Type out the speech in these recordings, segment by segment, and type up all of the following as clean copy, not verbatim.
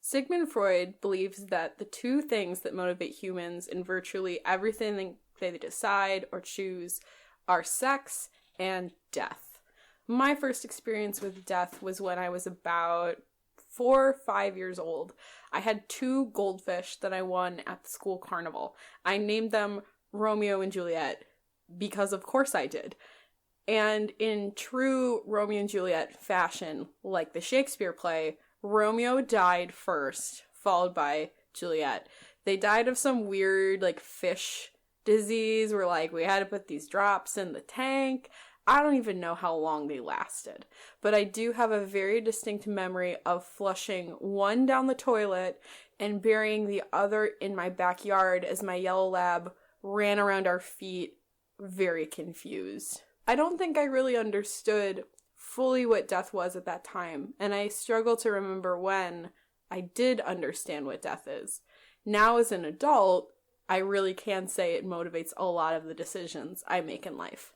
Sigmund Freud believes that the two things that motivate humans in virtually everything they decide or choose are sex and death. My first experience with death was when I was about 4 or 5 years old. I had 2 goldfish that I won at the school carnival. I named them Romeo and Juliet because of course I did. And in true Romeo and Juliet fashion, like the Shakespeare play, Romeo died first, followed by Juliet. They died of some weird, like, fish disease where, like, we had to put these drops in the tank. I don't even know how long they lasted. But I do have a very distinct memory of flushing one down the toilet and burying the other in my backyard as my yellow lab ran around our feet, very confused. I don't think I really understood fully what death was at that time, and I struggle to remember when I did understand what death is. Now as an adult, I really can say it motivates a lot of the decisions I make in life.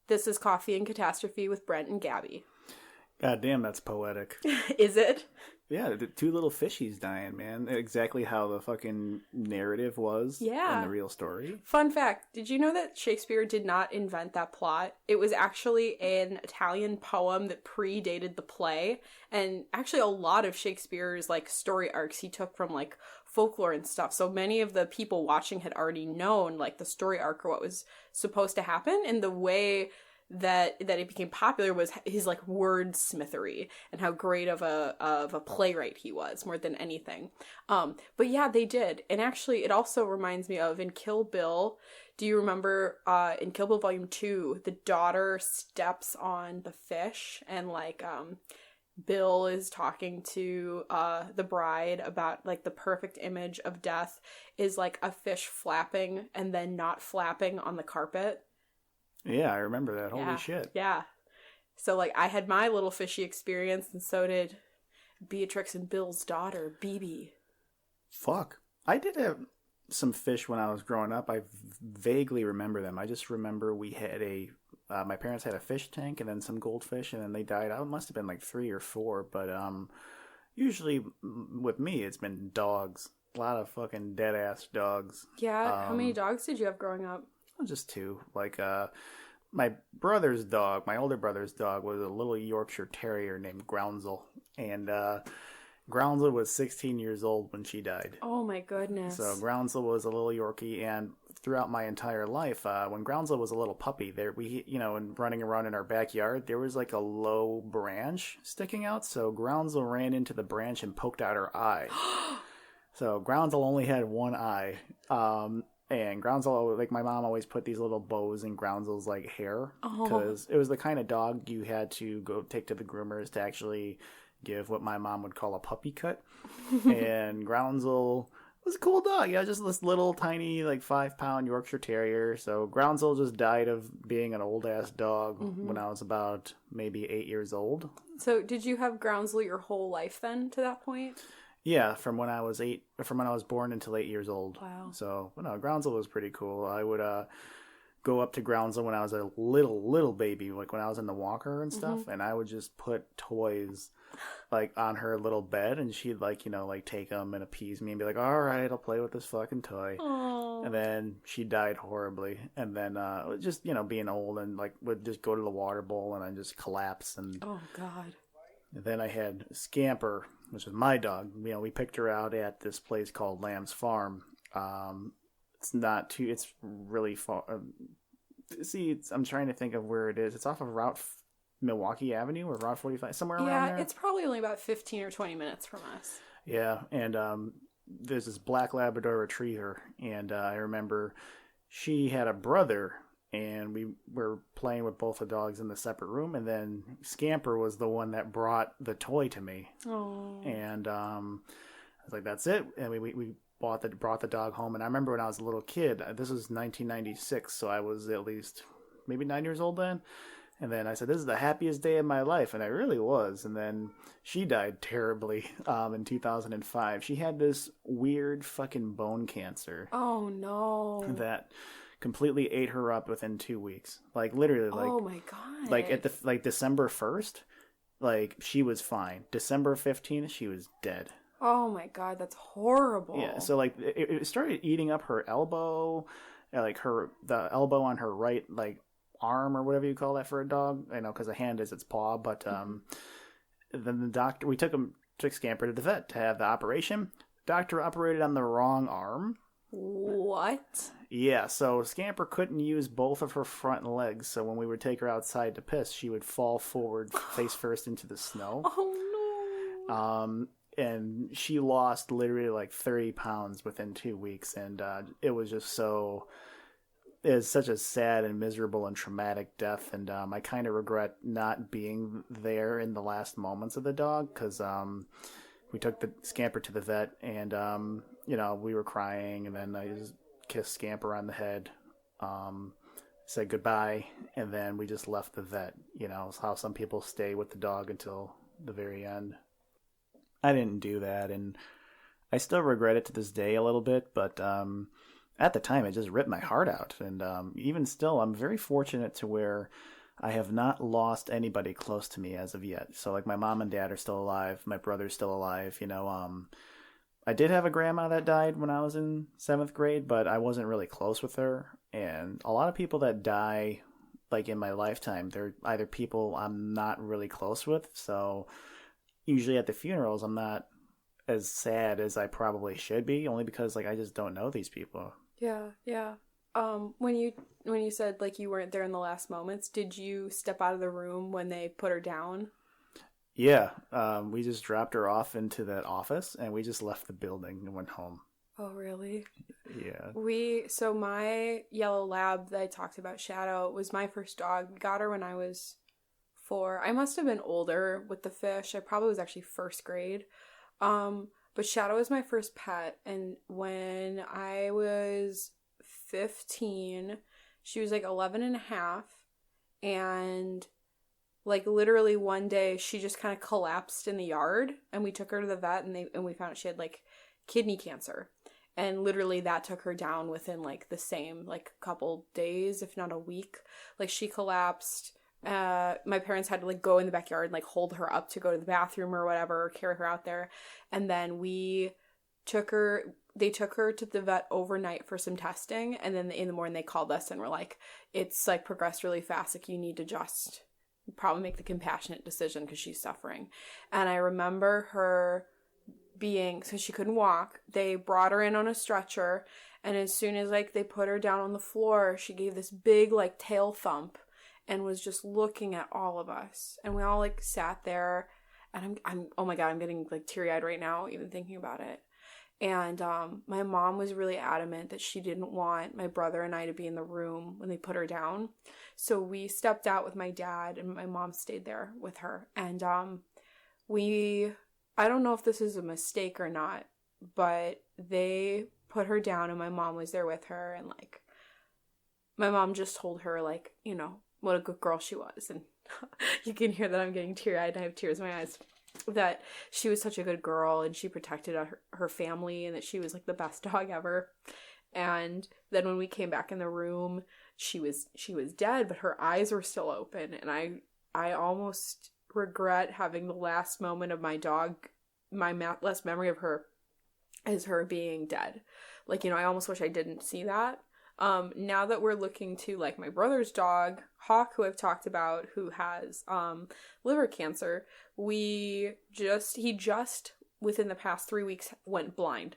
This is Coffee and Catastrophe with Brent and Gabi. God damn, that's poetic. Is it? Yeah, the 2 little fishies dying, man. Exactly how the fucking narrative was in the real story. Fun fact, did you know that Shakespeare did not invent that plot? It was actually an Italian poem that predated the play. And actually a lot of Shakespeare's, like, story arcs he took from, like, folklore and stuff. So many of the people watching had already known, like, the story arc or what was supposed to happen. And the way that it became popular was his, like, wordsmithery and how great of a playwright he was more than anything. But yeah, they did. And actually it also reminds me of in Kill Bill. Do you remember in Kill Bill Volume 2, the daughter steps on the fish and, like, Bill is talking to the bride about, like, the perfect image of death is, like, a fish flapping and then not flapping on the carpet. Yeah, I remember that. Holy shit. Yeah. So, like, I had my little fishy experience, and so did Beatrix and Bill's daughter, BB. Fuck. I did have some fish when I was growing up. I vaguely remember them. I just remember we had my parents had a fish tank and then some goldfish, and then they died. I must have been like 3 or 4, but usually with me, it's been dogs. A lot of fucking dead-ass dogs. Yeah, how many dogs did you have growing up? Just 2. Like, my brother's dog, my older brother's dog, was a little Yorkshire Terrier named Groundsel. And Groundsel was 16 years old when she died. Oh my goodness. So Groundsel was a little Yorkie, and throughout my entire life, when Groundsel was a little puppy, and running around in our backyard, there was like a low branch sticking out. So Groundsel ran into the branch and poked out her eye. So Groundsel only had one eye. And Groundsel, like, my mom always put these little bows in Groundsel's, like, hair. Because it was the kind of dog you had to go take to the groomers to actually give what my mom would call a puppy cut. And Groundsel was a cool dog. Yeah, just this little tiny, like, 5-pound Yorkshire Terrier. So Groundsel just died of being an old-ass dog when I was about maybe 8 years old. So did you have Groundsel your whole life then to that point? Yeah, from when I was born until 8 years old. Wow. So, Groundsel was pretty cool. I would go up to Groundsel when I was a little baby, like when I was in the walker and stuff, and I would just put toys, like, on her little bed, and she'd, like, take them and appease me and be like, all right, I'll play with this fucking toy. Aww. And then she died horribly. And then just, being old, and, like, would just go to the water bowl and I just collapse. And oh, God. And then I had Scamper, which was my dog. We picked her out at this place called Lamb's Farm. It's really far. I'm trying to think of where it is. It's off of Milwaukee Avenue or Route 45, somewhere around there. Yeah, it's probably only about 15 or 20 minutes from us. Yeah, and there's this black Labrador retriever, and I remember she had a brother, and we were playing with both the dogs in the separate room, and then Scamper was the one that brought the toy to me. Oh. And I was like, that's it. And we brought the dog home. And I remember when I was a little kid, this was 1996, so I was at least maybe 9 years old then. And then I said, this is the happiest day of my life. And I really was. And then she died terribly in 2005. She had this weird fucking bone cancer. Oh, no. That completely ate her up within 2 weeks. Like, literally, like, oh my God. Like, at December 1st, like, she was fine. December 15th, she was dead. Oh my God, that's horrible. Yeah, so like it started eating up her elbow, like the elbow on her right like arm or whatever you call that for a dog. I know because a hand is its paw, but then the doctor we took Scamper to the vet to have the operation. Doctor operated on the wrong arm. What? Yeah, so Scamper couldn't use both of her front legs, so when we would take her outside to piss, she would fall forward face first into the snow. Oh no. And she lost literally like 30 pounds within 2 weeks, and it was such a sad and miserable and traumatic death, and I kind of regret not being there in the last moments of the dog, because we took the Scamper to the vet, and we were crying, and then I just kissed Scamper on the head, said goodbye, and then we just left the vet. How some people stay with the dog until the very end. I didn't do that, and I still regret it to this day a little bit, but at the time it just ripped my heart out, and even still I'm very fortunate to where I have not lost anybody close to me as of yet. So like my mom and dad are still alive, my brother's still alive, I did have a grandma that died when I was in 7th grade, but I wasn't really close with her, and a lot of people that die like in my lifetime, they're either people I'm not really close with, so usually at the funerals, I'm not as sad as I probably should be, only because like I just don't know these people. Yeah. When you said like you weren't there in the last moments, did you step out of the room when they put her down? Yeah, we just dropped her off into that office, and we just left the building and went home. Oh, really? Yeah. So my yellow lab that I talked about, Shadow, was my first dog. We got her when I was 4. I must have been older with the fish. I probably was actually 1st grade. But Shadow was my first pet, and when I was 15, she was like 11 and a half, and like literally one day she just kind of collapsed in the yard, and we took her to the vet, and we found out she had like kidney cancer, and literally that took her down within like the same like couple days, if not a week. Like she collapsed. My parents had to like go in the backyard and like hold her up to go to the bathroom or whatever, or carry her out there. And then they took her to the vet overnight for some testing. And then in the morning they called us and were like, it's like progressed really fast. Like you need to just probably make the compassionate decision because she's suffering. And I remember her so she couldn't walk. They brought her in on a stretcher. And as soon as like they put her down on the floor, she gave this big like tail thump and was just looking at all of us. And we all like sat there, and I'm oh my God, I'm getting like teary-eyed right now even thinking about it. And my mom was really adamant that she didn't want my brother and I to be in the room when they put her down. So we stepped out with my dad, and my mom stayed there with her. And I don't know if this is a mistake or not, but they put her down and my mom was there with her, and like my mom just told her like, what a good girl she was. And you can hear that I'm getting teary-eyed and I have tears in my eyes. That she was such a good girl, and she protected her family, and that she was like the best dog ever. And then when we came back in the room, she was dead, but her eyes were still open. And I almost regret having the last moment of my dog, last memory of her is her being dead. Like, I almost wish I didn't see that. Now that we're looking to like my brother's dog, Hawk, who I've talked about, who has liver cancer, he just within the past 3 weeks went blind.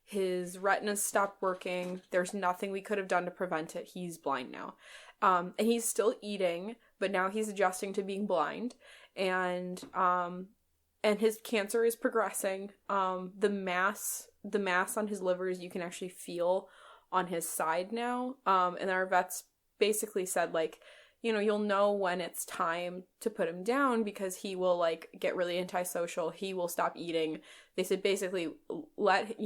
His retinas stopped working. There's nothing we could have done to prevent it. He's blind now. And he's still eating, but now he's adjusting to being blind. And his cancer is progressing. The mass on his livers you can actually feel on his side now. And our vets basically said, like, you'll know when it's time to put him down because he will, like, get really antisocial. He will stop eating. They said basically if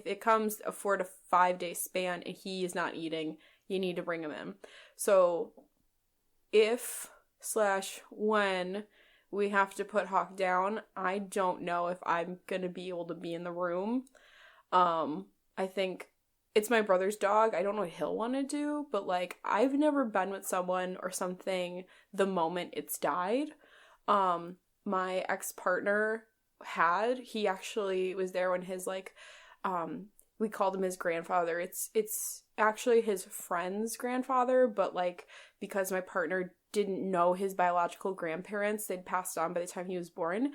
it comes a 4 to 5 day span and he is not eating, you need to bring him in. So when we have to put Hawk down, I don't know if I'm going to be able to be in the room. I think it's my brother's dog. I don't know what he'll want to do, but like I've never been with someone or something the moment it's died. My ex-partner had. He actually was there when his, like, we called him his grandfather. It's actually his friend's grandfather, but, like, because my partner didn't know his biological grandparents, they'd passed on by the time he was born,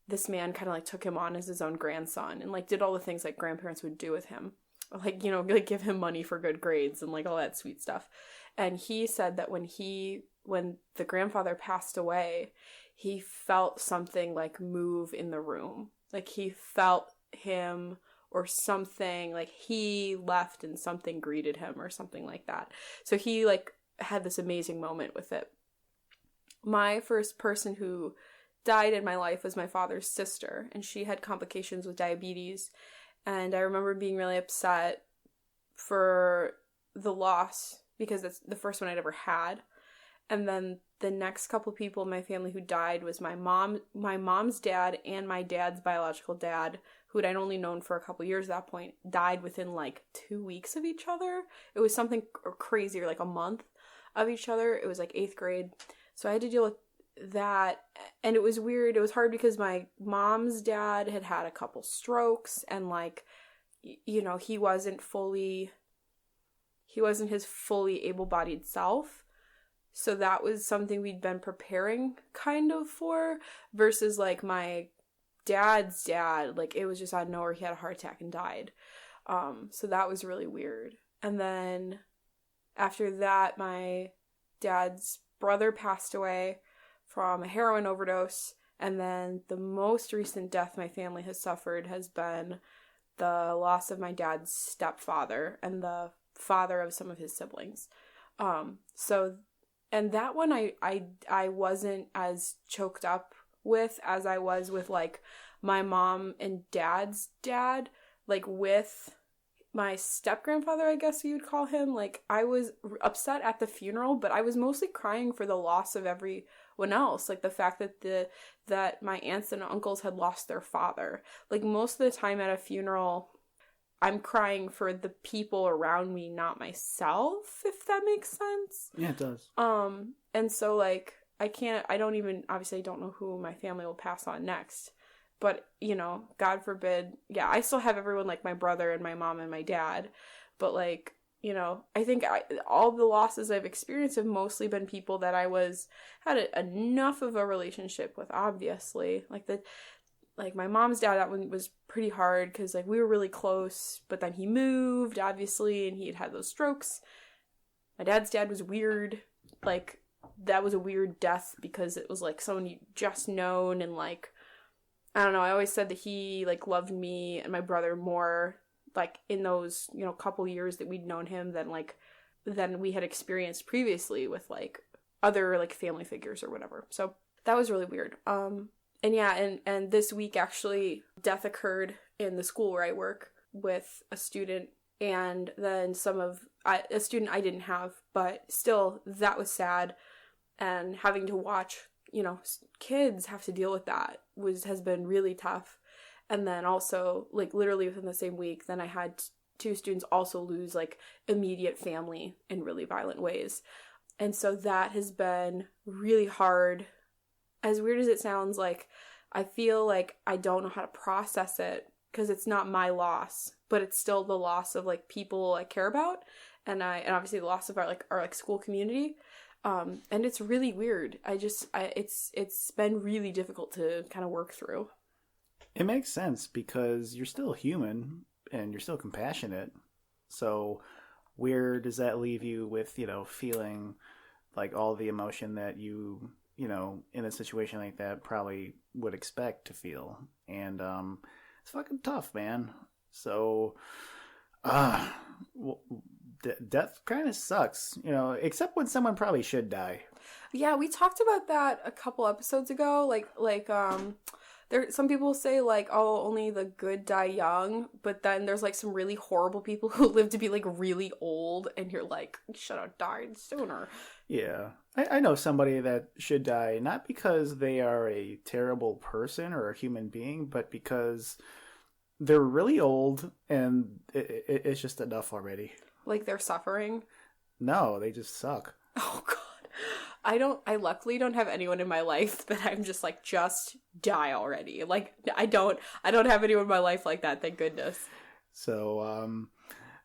this man kind of, like, took him on as his own grandson and, like, did all the things, like, grandparents would do with him. Like, you know, like, give him money for good grades and, like, all that sweet stuff. And he said that when the grandfather passed away, he felt something, like, move in the room. Like, he felt him or something, like, he left and something greeted him or something like that. So he, like, had this amazing moment with it. My first person who died in my life was my father's sister, and she had complications with diabetes. And I remember being really upset for the loss because that's the first one I'd ever had. And then the next couple people in my family who died was my mom's dad and my dad's biological dad, who I'd only known for a couple years at that point, died within like 2 weeks of each other. It was something crazy, or like a month of each other. It was like 8th grade. So I had to deal with that, and it was weird. It was hard because my mom's dad had a couple strokes, and, like, you know, he wasn't his fully able-bodied self. So that was something we'd been preparing kind of for, versus, like, my dad's dad, like, it was just out of nowhere. He had a heart attack and died. So that was really weird. And then after that, my dad's brother passed away from a heroin overdose. And then the most recent death my family has suffered has been the loss of my dad's stepfather and the father of some of his siblings. And that one I wasn't as choked up with as I was with, like, my mom and dad's dad. Like, with my step-grandfather, I guess you would call him, like, I was upset at the funeral, but I was mostly crying for the loss of everyone else. Like, the fact that my aunts and uncles had lost their father. Like, most of the time at a funeral, I'm crying for the people around me, not myself, if that makes sense. Yeah, it does. And so, like, obviously I don't know who my family will pass on next, but, you know, God forbid, yeah, I still have everyone, like, my brother and my mom and my dad, but, like, you know, I think all the losses I've experienced have mostly been people that I had enough of a relationship with, obviously, like, my mom's dad, that one was pretty hard because, like, we were really close, but then he moved, obviously, and he had those strokes. My dad's dad was weird. Like, that was a weird death because it was, like, someone you just known, and, like, I don't know, I always said that he, like, loved me and my brother more, like, in those, you know, couple years that we'd known him than we had experienced previously with, like, other, like, family figures or whatever. So that was really weird. And yeah, and this week, actually, death occurred in the school where I work with a student, and then a student I didn't have, but still, that was sad. And having to watch, you know, kids have to deal with that has been really tough. And then also, like, literally within the same week, then I had 2 students also lose, like, immediate family in really violent ways. And so that has been really hard. As weird as it sounds, like, I feel like I don't know how to process it because it's not my loss, but it's still the loss of, like, people I care about, and obviously the loss of our school community. And it's really weird. It's been really difficult to kind of work through. It makes sense because you're still human and you're still compassionate. So where does that leave you with, you know, feeling like all the emotion that you know, in a situation like that probably would expect to feel. And it's fucking tough, man. So death kind of sucks, you know, except when someone probably should die. Yeah, we talked about that a couple episodes ago. Like some people say, like, oh, only the good die young, but then there's, like, some really horrible people who live to be, like, really old, and you're like, you should have died sooner. Yeah. I know somebody that should die, not because they are a terrible person or a human being, but because they're really old, and it's just enough already. Like, they're suffering? No, they just suck. Oh, God. I luckily don't have anyone in my life that I'm just like, just die already. Like, I don't have anyone in my life like that, thank goodness. So,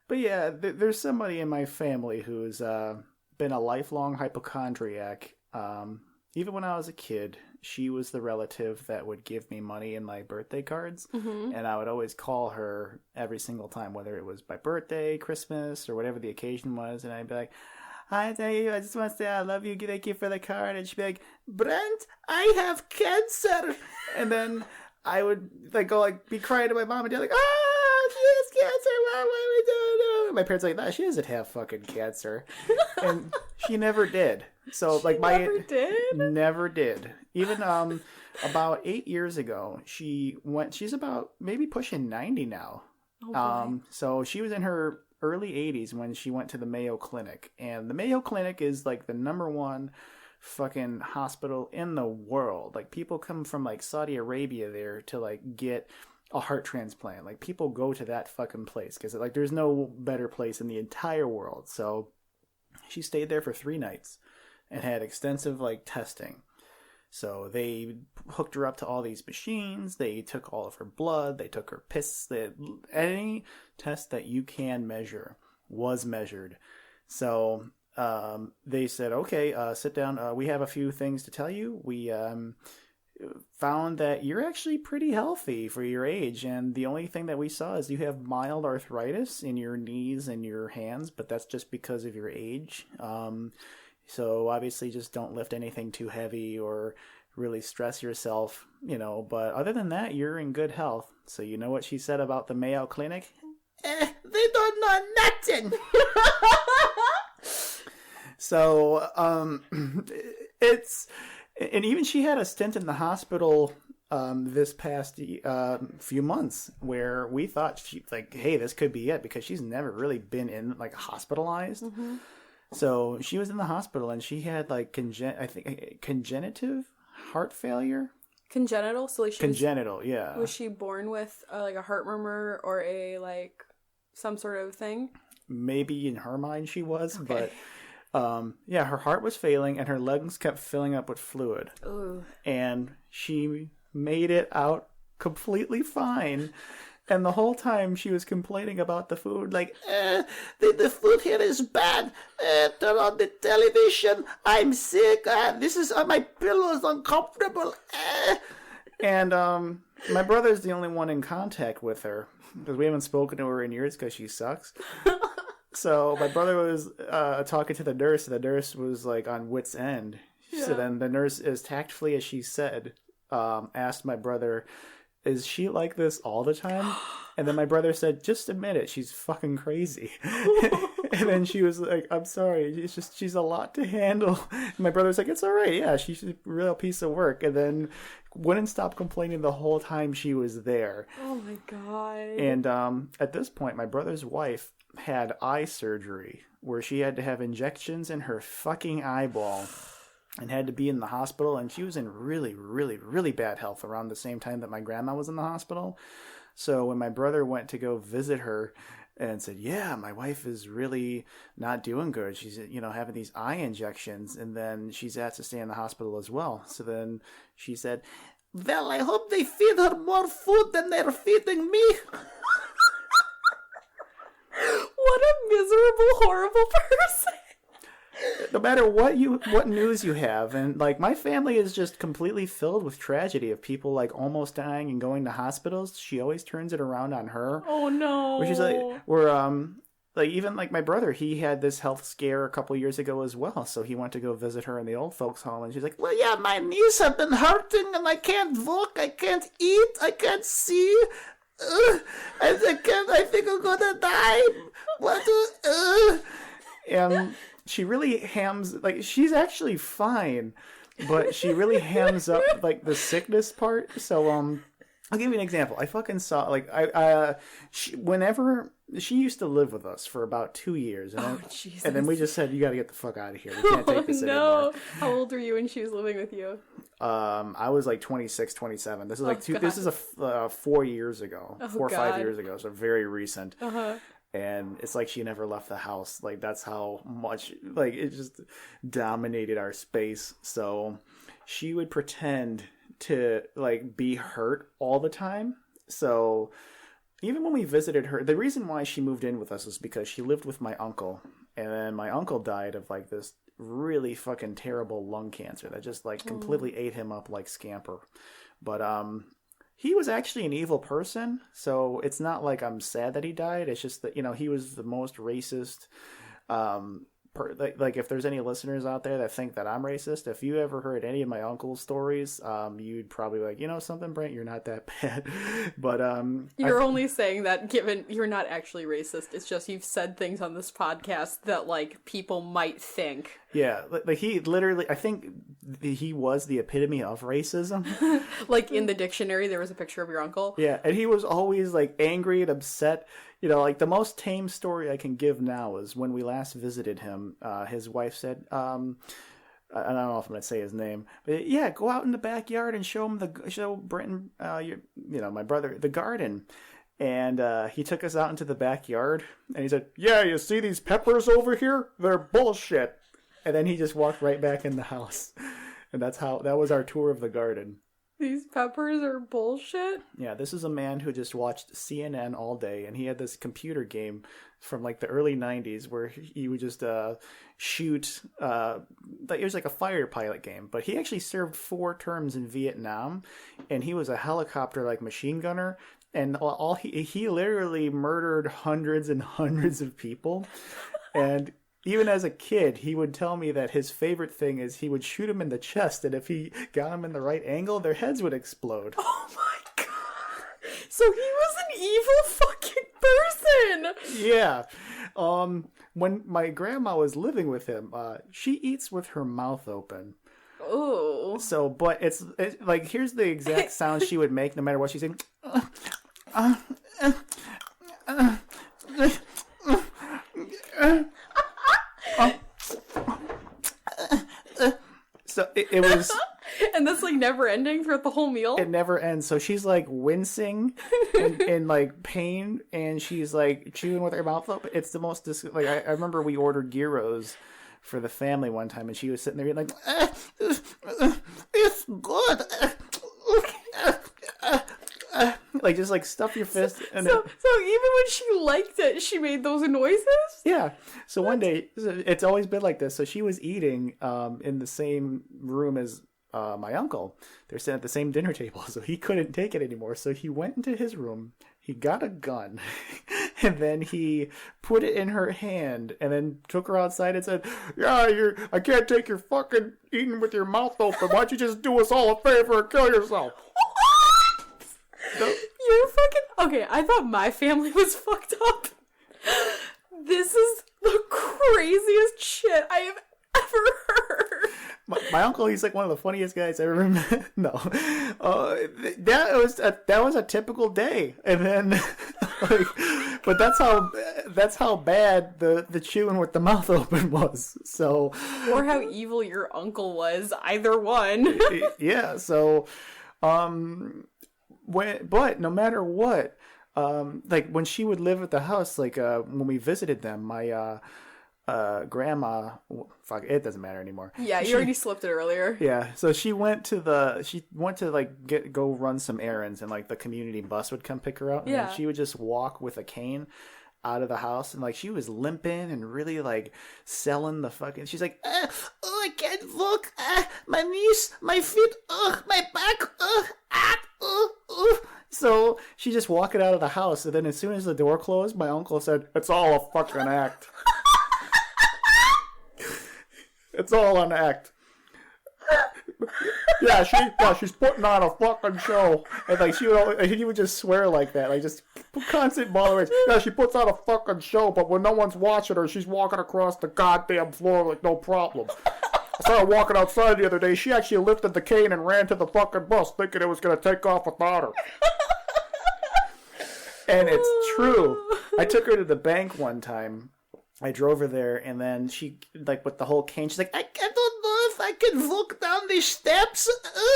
but yeah, there's somebody in my family who's been a lifelong hypochondriac. Even when I was a kid, she was the relative that would give me money in my birthday cards. Mm-hmm. And I would always call her every single time, whether it was my birthday, Christmas, or whatever the occasion was. And I'd be like, hi, thank you. I just want to say I love you. Thank you for the card. And she'd be like, Brent, I have cancer. And then I would be crying to my mom and dad like, she has cancer. What do we do? My parents are like, nah, she doesn't have fucking cancer. And she never did. So never did. Even about 8 years ago, she's about maybe pushing 90 now. Oh, so she was in her early 80s when she went to the Mayo Clinic. And the Mayo Clinic is like the number one fucking hospital in the world. Like, people come from like Saudi Arabia there to like get a heart transplant. Like, people go to that fucking place because like there's no better place in the entire world. So she stayed there for 3 nights and had extensive like testing. So they hooked her up to all these machines. They took all of her blood. They took her piss. Any test that you can measure was measured. So they said, okay, sit down. We have a few things to tell you. We found that you're actually pretty healthy for your age. And the only thing that we saw is you have mild arthritis in your knees and your hands, but that's just because of your age. So obviously just don't lift anything too heavy or really stress yourself, but other than that, you're in good health. So you know what she said about the Mayo Clinic? They don't know nothing. So, and even she had a stint in the hospital this past few months where we thought she like, hey, this could be it, because she's never really been in like hospitalized. Mm-hmm. So she was in the hospital and she had like congenitive heart failure. Congenital? So like congenital, yeah. Was she born with like a heart murmur or a like some sort of thing? Maybe in her mind she was, okay. But yeah, her heart was failing and her lungs kept filling up with fluid. Ooh. And she made it out completely fine. And the whole time she was complaining about the food, like, the food here is bad. Turn on the television. I'm sick. My pillow is uncomfortable. And my brother's the only one in contact with her because we haven't spoken to her in years because she sucks. So my brother was talking to the nurse, and the nurse was like on wit's end. Yeah. So then the nurse, as tactfully as she said, asked my brother, is she like this all the time? And then my brother said, just admit it, she's fucking crazy. And then she was like, I'm sorry, she's a lot to handle. And my brother was like, it's all right, yeah, she's a real piece of work. And then wouldn't stop complaining the whole time she was there. Oh my God. And at this point, my brother's wife had eye surgery where she had to have injections in her fucking eyeball and had to be in the hospital, and she was in really, really, really bad health around the same time that my grandma was in the hospital. So when my brother went to go visit her and said, yeah, my wife is really not doing good. She's, having these eye injections, and then she's asked to stay in the hospital as well. So then she said, well, I hope they feed her more food than they're feeding me. What a miserable, horrible person. No matter what news you have, and like my family is just completely filled with tragedy of people like almost dying and going to hospitals. She always turns it around on her. Oh no. Which is like even like my brother, he had this health scare a couple years ago as well. So he went to go visit her in the old folks home, and she's like, well, yeah, my knees have been hurting and I can't walk, I can't eat, I can't see. I think I'm gonna die. And she really hams, like, she's actually fine, but she really hams up like the sickness part. So I'll give you an example. I fucking saw, like, whenever she used to live with us for about 2 years, and then we just said, you got to get the fuck out of here. We can't take this anymore. How old were you when she was living with you? I was like 26, 27. This is like this is 4 years ago, 4 or 5 years ago, so very recent. And it's like she never left the house. Like, that's how much, like, it just dominated our space. So she would pretend to, like, be hurt all the time. So even when we visited her, the reason why she moved in with us was because she lived with my uncle. And then my uncle died of, like, this really fucking terrible lung cancer that just, like, completely ate him up like Scamper. But, he was actually an evil person, so it's not like I'm sad that he died. It's just that, you know, he was the most racist. Like, if there's any listeners out there that think that I'm racist, if you ever heard any of my uncle's stories, you'd probably be like, you know something, Brent, you're not that bad. But you're only saying that given you're not actually racist. It's just you've said things on this podcast that, like, people might think. Yeah, like he literally, I think he was the epitome of racism. Like, in the dictionary, there was a picture of your uncle. Yeah, and he was always, like, angry and upset. You know, like, the most tame story I can give now is when we last visited him, his wife said, I don't know if I'm going to say his name, but yeah, go out in the backyard and show Brent and, my brother, the garden. And he took us out into the backyard, and he said, yeah, you see these peppers over here? They're bullshit. And then he just walked right back in the house. And that was our tour of the garden. These peppers are bullshit? Yeah, this is a man who just watched CNN all day, and he had this computer game from, like, the early 90s where he would just shoot, it was like a fighter pilot game, but he actually served 4 terms in Vietnam, and he was a helicopter, like, machine gunner, and he literally murdered hundreds and hundreds of people, and even as a kid, he would tell me that his favorite thing is he would shoot him in the chest, and if he got him in the right angle, their heads would explode. Oh my god! So he was an evil fucking person! Yeah. When my grandma was living with him, she eats with her mouth open. Oh. So, but it's like, here's the exact sound she would make no matter what she's saying. So it was... And that's, like, never ending throughout the whole meal? It never ends. So she's, like, wincing in like, pain, and she's, like, chewing with her mouth open. It's the most... Like, I remember we ordered gyros for the family one time, and she was sitting there like, it's good. Like, just, like, stuff your fist. And so even when she liked it, she made those noises? Yeah. So one day, it's always been like this. So she was eating in the same room as my uncle. They're sitting at the same dinner table, so he couldn't take it anymore. So he went into his room, he got a gun, and then he put it in her hand, and then took her outside and said, yeah, I can't take your fucking eating with your mouth open. Why don't you just do us all a favor and kill yourself? You're fucking... Okay, I thought my family was fucked up. This is the craziest shit I have ever heard. My uncle, he's like one of the funniest guys I ever met. No. That was a typical day. And then, like, but that's how bad the chewing with the mouth open was. So... Or how evil your uncle was. Either one. Yeah, so... But no matter what, like, when she would live at the house, like, when we visited them, my grandma, fuck, it doesn't matter anymore. Yeah, you already slipped it earlier. Yeah, so she went to like go run some errands, and, like, the community bus would come pick her up, and then she would just walk with a cane out of the house, and, like, she was limping and really, like, selling the fucking... She's like, I can't walk, my knees, my feet, my back, So she just walking out of the house, and then as soon as the door closed, my uncle said, it's all a fucking act. It's all an act. She's putting on a fucking show. And, like, he would just swear like that, like, just constant bollocks. Yeah, she puts on a fucking show, but when no one's watching her, she's walking across the goddamn floor like no problem. I saw her walking outside the other day. She actually lifted the cane and ran to the fucking bus, thinking it was gonna take off without her. And it's true. I took her to the bank one time. I drove her there, and then she, like, with the whole cane, she's like, I don't know if I can walk down these steps.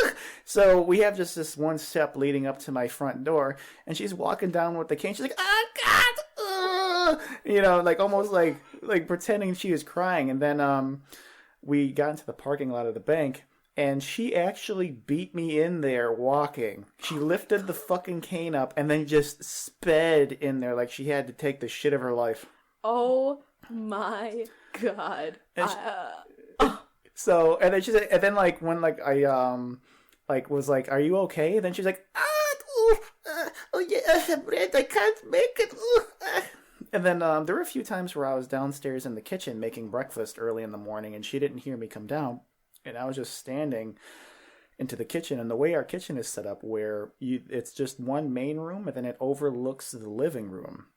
Ugh. So we have just this one step leading up to my front door, and she's walking down with the cane. She's like, oh, God. like almost like pretending she was crying. And then we got into the parking lot of the bank, and she actually beat me in there walking. She lifted the fucking cane up and then just sped in there like she had to take the shit of her life. Oh my god. So, and then she said, and then like when like I like was like, "Are you okay?" And then she's like, "Oh yeah, Brent, I can't make it." And then there were a few times where I was downstairs in the kitchen making breakfast early in the morning, and she didn't hear me come down, and I was just standing into the kitchen. And the way our kitchen is set up, where it's just one main room, and then it overlooks the living room,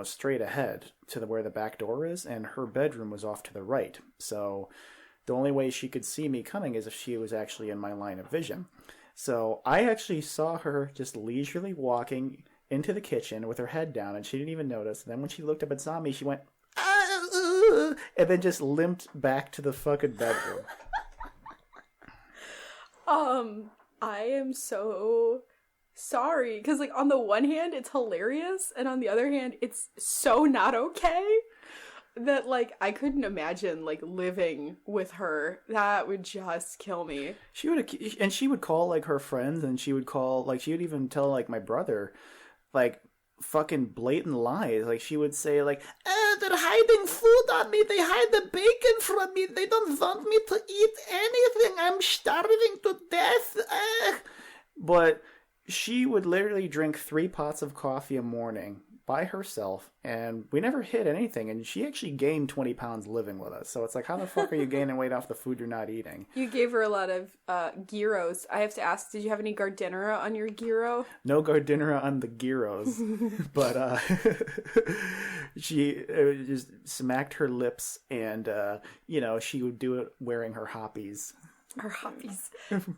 straight ahead to where the back door is, and her bedroom was off to the right. So the only way she could see me coming is if she was actually in my line of vision. So I actually saw her just leisurely walking into the kitchen with her head down, and she didn't even notice. And then when she looked up and saw me, she went, and then just limped back to the fucking bedroom. I am so sorry, because like on the one hand it's hilarious, and on the other hand it's so not okay that like I couldn't imagine like living with her. That would just kill me. She would call like her friends, and she would even tell like my brother like fucking blatant lies. Like she would say like, they're hiding food on me, they hide the bacon from me, they don't want me to eat anything, I'm starving to death. But she would literally drink 3 pots of coffee a morning by herself, and we never hid anything, and she actually gained 20 pounds living with us. So it's like, how the fuck are you gaining weight off the food you're not eating? You gave her a lot of gyros. I have to ask, did you have any gardenia on your gyro? No gardenia on the gyros. But she just smacked her lips, and she would do it wearing her hoppies. Her hoppies.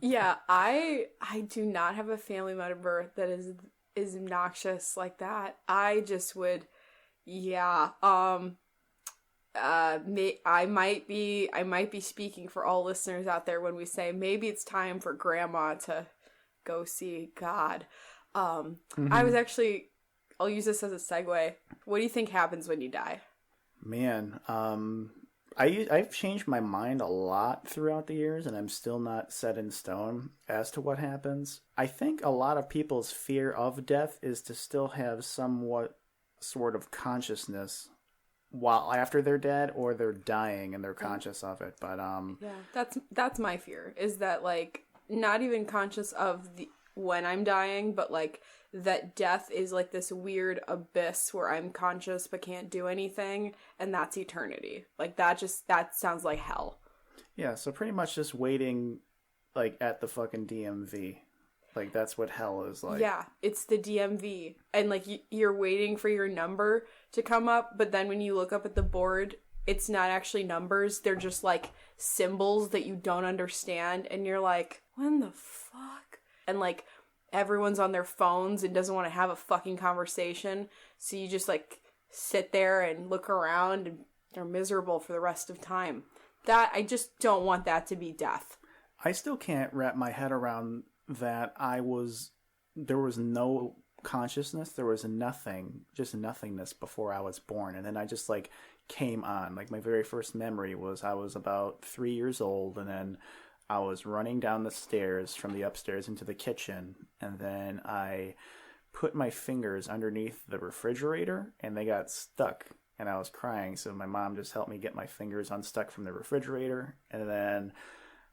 Yeah, I do not have a family member that is obnoxious like that. I just would, I might be speaking for all listeners out there when we say maybe it's time for grandma to go see God. I was actually, I'll use this as a segue. What do you think happens when you die? Man, I've changed my mind a lot throughout the years, and I'm still not set in stone as to what happens. I think a lot of people's fear of death is to still have somewhat sort of consciousness while after they're dead, or they're dying and they're conscious of it. But yeah, that's my fear, is that like not even conscious of when I'm dying, but like that death is like this weird abyss where I'm conscious but can't do anything, and that's eternity. Like that sounds like hell. Yeah, so pretty much just waiting like at the fucking DMV. Like that's what hell is like. Yeah, it's the DMV, and like you're waiting for your number to come up, but then when you look up at the board, it's not actually numbers, they're just like symbols that you don't understand, and you're like, when the fuck? And like everyone's on their phones and doesn't want to have a fucking conversation, so you just like sit there and look around, and they're miserable for the rest of time. That I just don't want that to be death. I still can't wrap my head around that. There was no consciousness, there was nothing, just nothingness before I was born, and then I just like came on. Like my very first memory was I was about 3 years old, and then I was running down the stairs from the upstairs into the kitchen, and then I put my fingers underneath the refrigerator, and they got stuck, and I was crying, so my mom just helped me get my fingers unstuck from the refrigerator, and then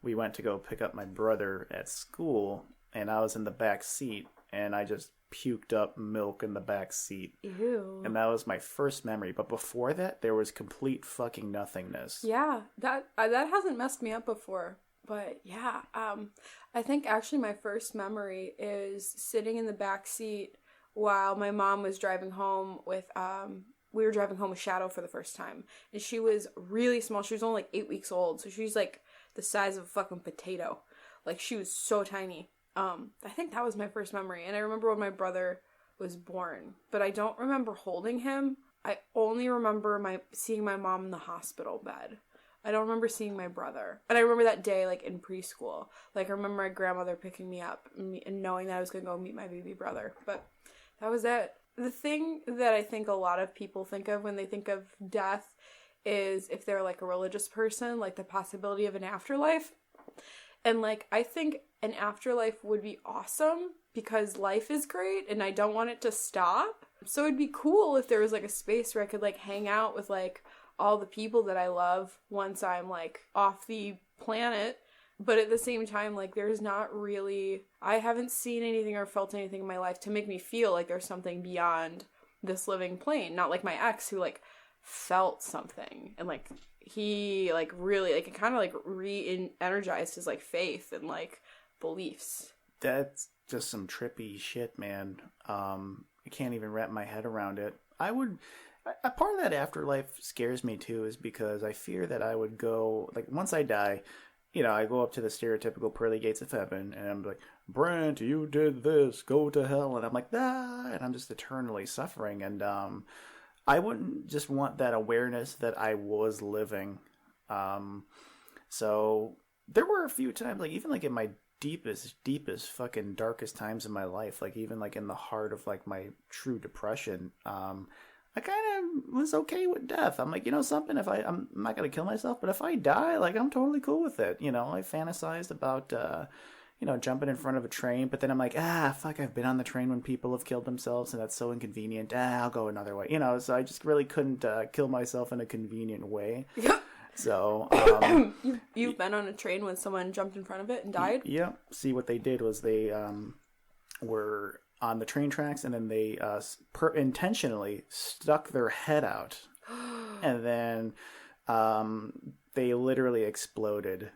we went to go pick up my brother at school, and I was in the back seat, and I just puked up milk in the back seat. Ew. And that was my first memory, but before that, there was complete fucking nothingness. Yeah, that hasn't messed me up before. But yeah, I think actually my first memory is sitting in the back seat while my mom was driving home with, we were driving home with Shadow for the first time. And she was really small. She was only like 8 weeks old. So she's like the size of a fucking potato. Like she was so tiny. I think that was my first memory. And I remember when my brother was born, but I don't remember holding him. I only remember seeing my mom in the hospital bed. I don't remember seeing my brother. And I remember that day, like, in preschool. Like, I remember my grandmother picking me up and knowing that I was going to go meet my baby brother. But that was it. the thing that I think a lot of people think of when they think of death is if they're like a religious person, like the possibility of an afterlife. And like, I think an afterlife would be awesome because life is great and I don't want it to stop. So it'd be cool if there was like a space where I could like hang out with like all the people that I love once I'm like off the planet. But at the same time, like, there's not really, I haven't seen anything or felt anything in my life to make me feel like there's something beyond this living plane. Not like my ex who like felt something and like he like really like it kind of like re-energized his like faith and like beliefs. That's just some trippy shit, man. I can't even wrap my head around it. A part of that afterlife scares me too, is because I fear that I would go, like, once I die, I go up to the stereotypical pearly gates of heaven, and I'm like, Brent, you did this, go to hell, and I'm like, ah, and I'm just eternally suffering, and I wouldn't just want that awareness that I was living. So there were a few times, like, even like in my deepest fucking darkest times in my life, like even like in the heart of like my true depression, I kind of was okay with death. I'm like, something, I'm not going to kill myself, but if I die, like, I'm totally cool with it. I fantasized about, jumping in front of a train, but then I'm like, fuck, I've been on the train when people have killed themselves, and that's so inconvenient. I'll go another way. So I just really couldn't kill myself in a convenient way. So, you've been on a train when someone jumped in front of it and died? Yeah. See, what they did was they were on the train tracks, and then they intentionally stuck their head out, and then they literally exploded.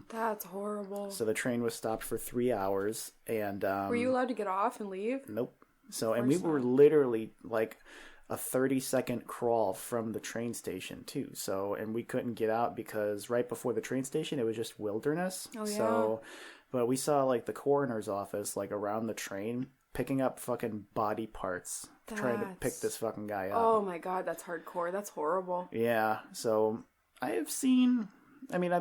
That's horrible. So the train was stopped for 3 hours, and were you allowed to get off and leave? Nope. So, and we were literally like a 30-second crawl from the train station too. So, and we couldn't get out because right before the train station, it was just wilderness. Oh, yeah. So, but we saw like the coroner's office like around the train picking up fucking body parts, trying to pick this fucking guy up. Oh my god, that's hardcore. That's horrible. Yeah. So I've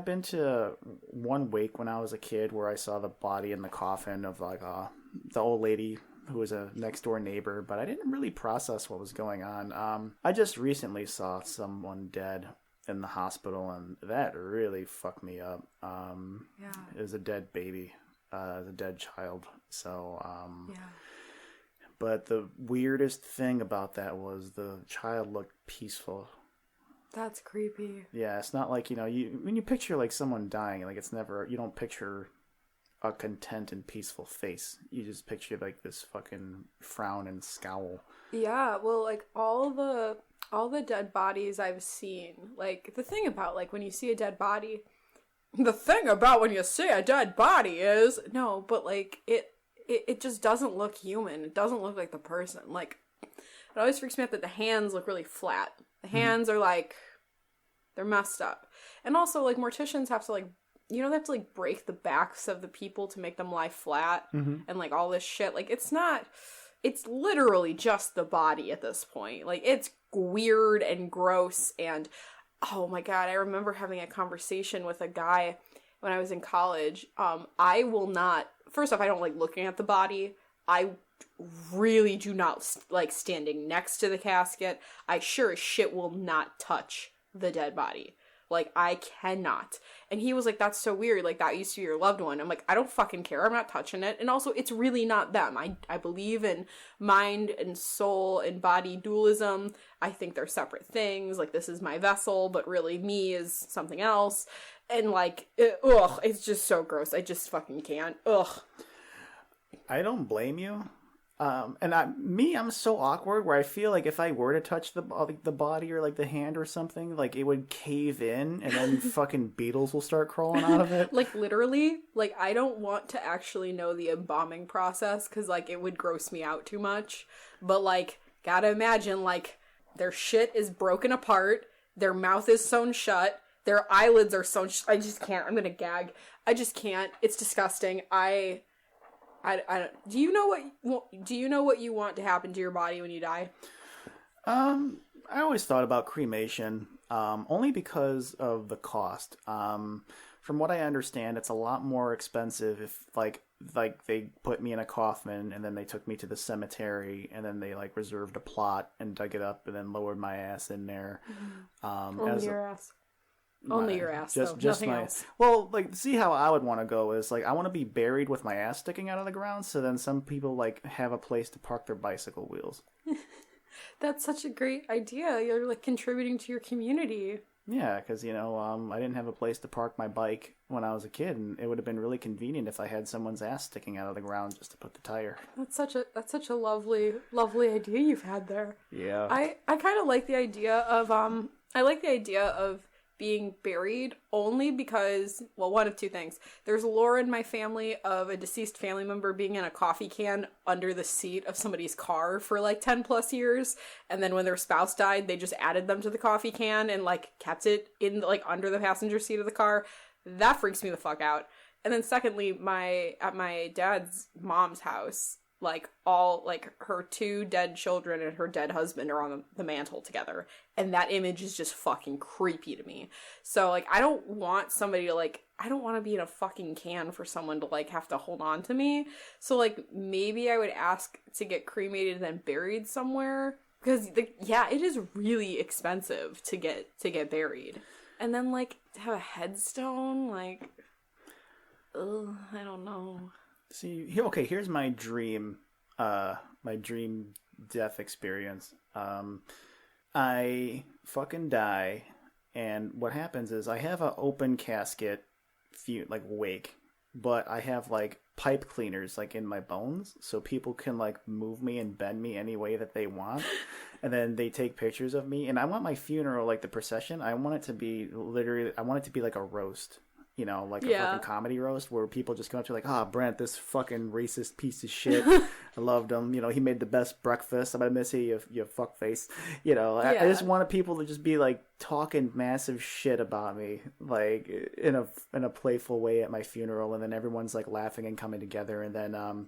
been to one wake when I was a kid where I saw the body in the coffin of like the old lady who was a next door neighbor, but I didn't really process what was going on. I just recently saw someone dead in the hospital, and that really fucked me up. Yeah. It was a dead baby, a dead child. So, yeah. But the weirdest thing about that was the child looked peaceful. That's creepy. Yeah, it's not like, when you picture like someone dying, like you don't picture a content and peaceful face. You just picture like this fucking frown and scowl. Yeah, well, like all the dead bodies I've seen, like the thing about like when you see a dead body, is no, but like it just doesn't look human. It doesn't look like the person. Like, it always freaks me out that the hands look really flat. The hands are like, they're messed up. And also, like, morticians have to like, they have to like break the backs of the people to make them lie flat, and like all this shit. Like, it's literally just the body at this point. Like, it's weird and gross, and oh my god, I remember having a conversation with a guy when I was in college. I will not, first off, I don't like looking at the body. I really do not like standing next to the casket. I sure as shit will not touch the dead body. Like, I cannot. And he was like, that's so weird. Like, that used to be your loved one. I'm like, I don't fucking care. I'm not touching it. And also, it's really not them. I believe in mind and soul and body dualism. I think they're separate things. Like, this is my vessel, but really me is something else. And like, it's just so gross. I just fucking can't. Ugh. I don't blame you. I'm so awkward where I feel like if I were to touch the body or like the hand or something, like it would cave in and then fucking beetles will start crawling out of it. Like, literally, like, I don't want to actually know the embalming process because like it would gross me out too much. But like, gotta imagine, like, their shit is broken apart, their mouth is sewn shut, their eyelids are sewn I just can't. I'm gonna gag. I just can't. It's disgusting. I do you know what you want to happen to your body when you die? I always thought about cremation, only because of the cost. From what I understand, it's a lot more expensive if, like, like they put me in a coffin, and then they took me to the cemetery, and then they like reserved a plot and dug it up, and then lowered my ass in there. Only your ass. Only your ass, just nothing else. Well, like, see how I would want to go is, like, I want to be buried with my ass sticking out of the ground, so then some people, like, have a place to park their bicycle wheels. That's such a great idea. You're, like, contributing to your community. Yeah, because, you know, I didn't have a place to park my bike when I was a kid, and it would have been really convenient if I had someone's ass sticking out of the ground just to put the tire. That's such a lovely idea you've had there. Yeah. I kind of like the idea of being buried only because, well, one of two things. There's lore in my family of a deceased family member being in a coffee can under the seat of somebody's car for like 10 plus years, and then when their spouse died, they just added them to the coffee can and like kept it in like under the passenger seat of the car. That freaks me the fuck out. And then secondly, at my dad's mom's house, like all like her 2 dead children and her dead husband are on the mantle together, and that image is just fucking creepy to me. So like I don't want somebody to like, I don't want to be in a fucking can for someone to like have to hold on to me. So like maybe I would ask to get cremated and then buried somewhere, because yeah, it is really expensive to get buried, and then like to have a headstone, like I don't know. See, here's my dream death experience. I fucking die, and what happens is I have an open casket, like wake, but I have like pipe cleaners like in my bones, so people can like move me and bend me any way that they want, and then they take pictures of me. And I want my funeral, like the procession, I want it to be like a roast. You know, like a fucking comedy roast where people just come up to you like, Brent, this fucking racist piece of shit. I loved him. You know, he made the best breakfast. I'm going to miss you fuckface. You know, I just wanted people to just be like talking massive shit about me, like in a playful way at my funeral. And then everyone's like laughing and coming together. And then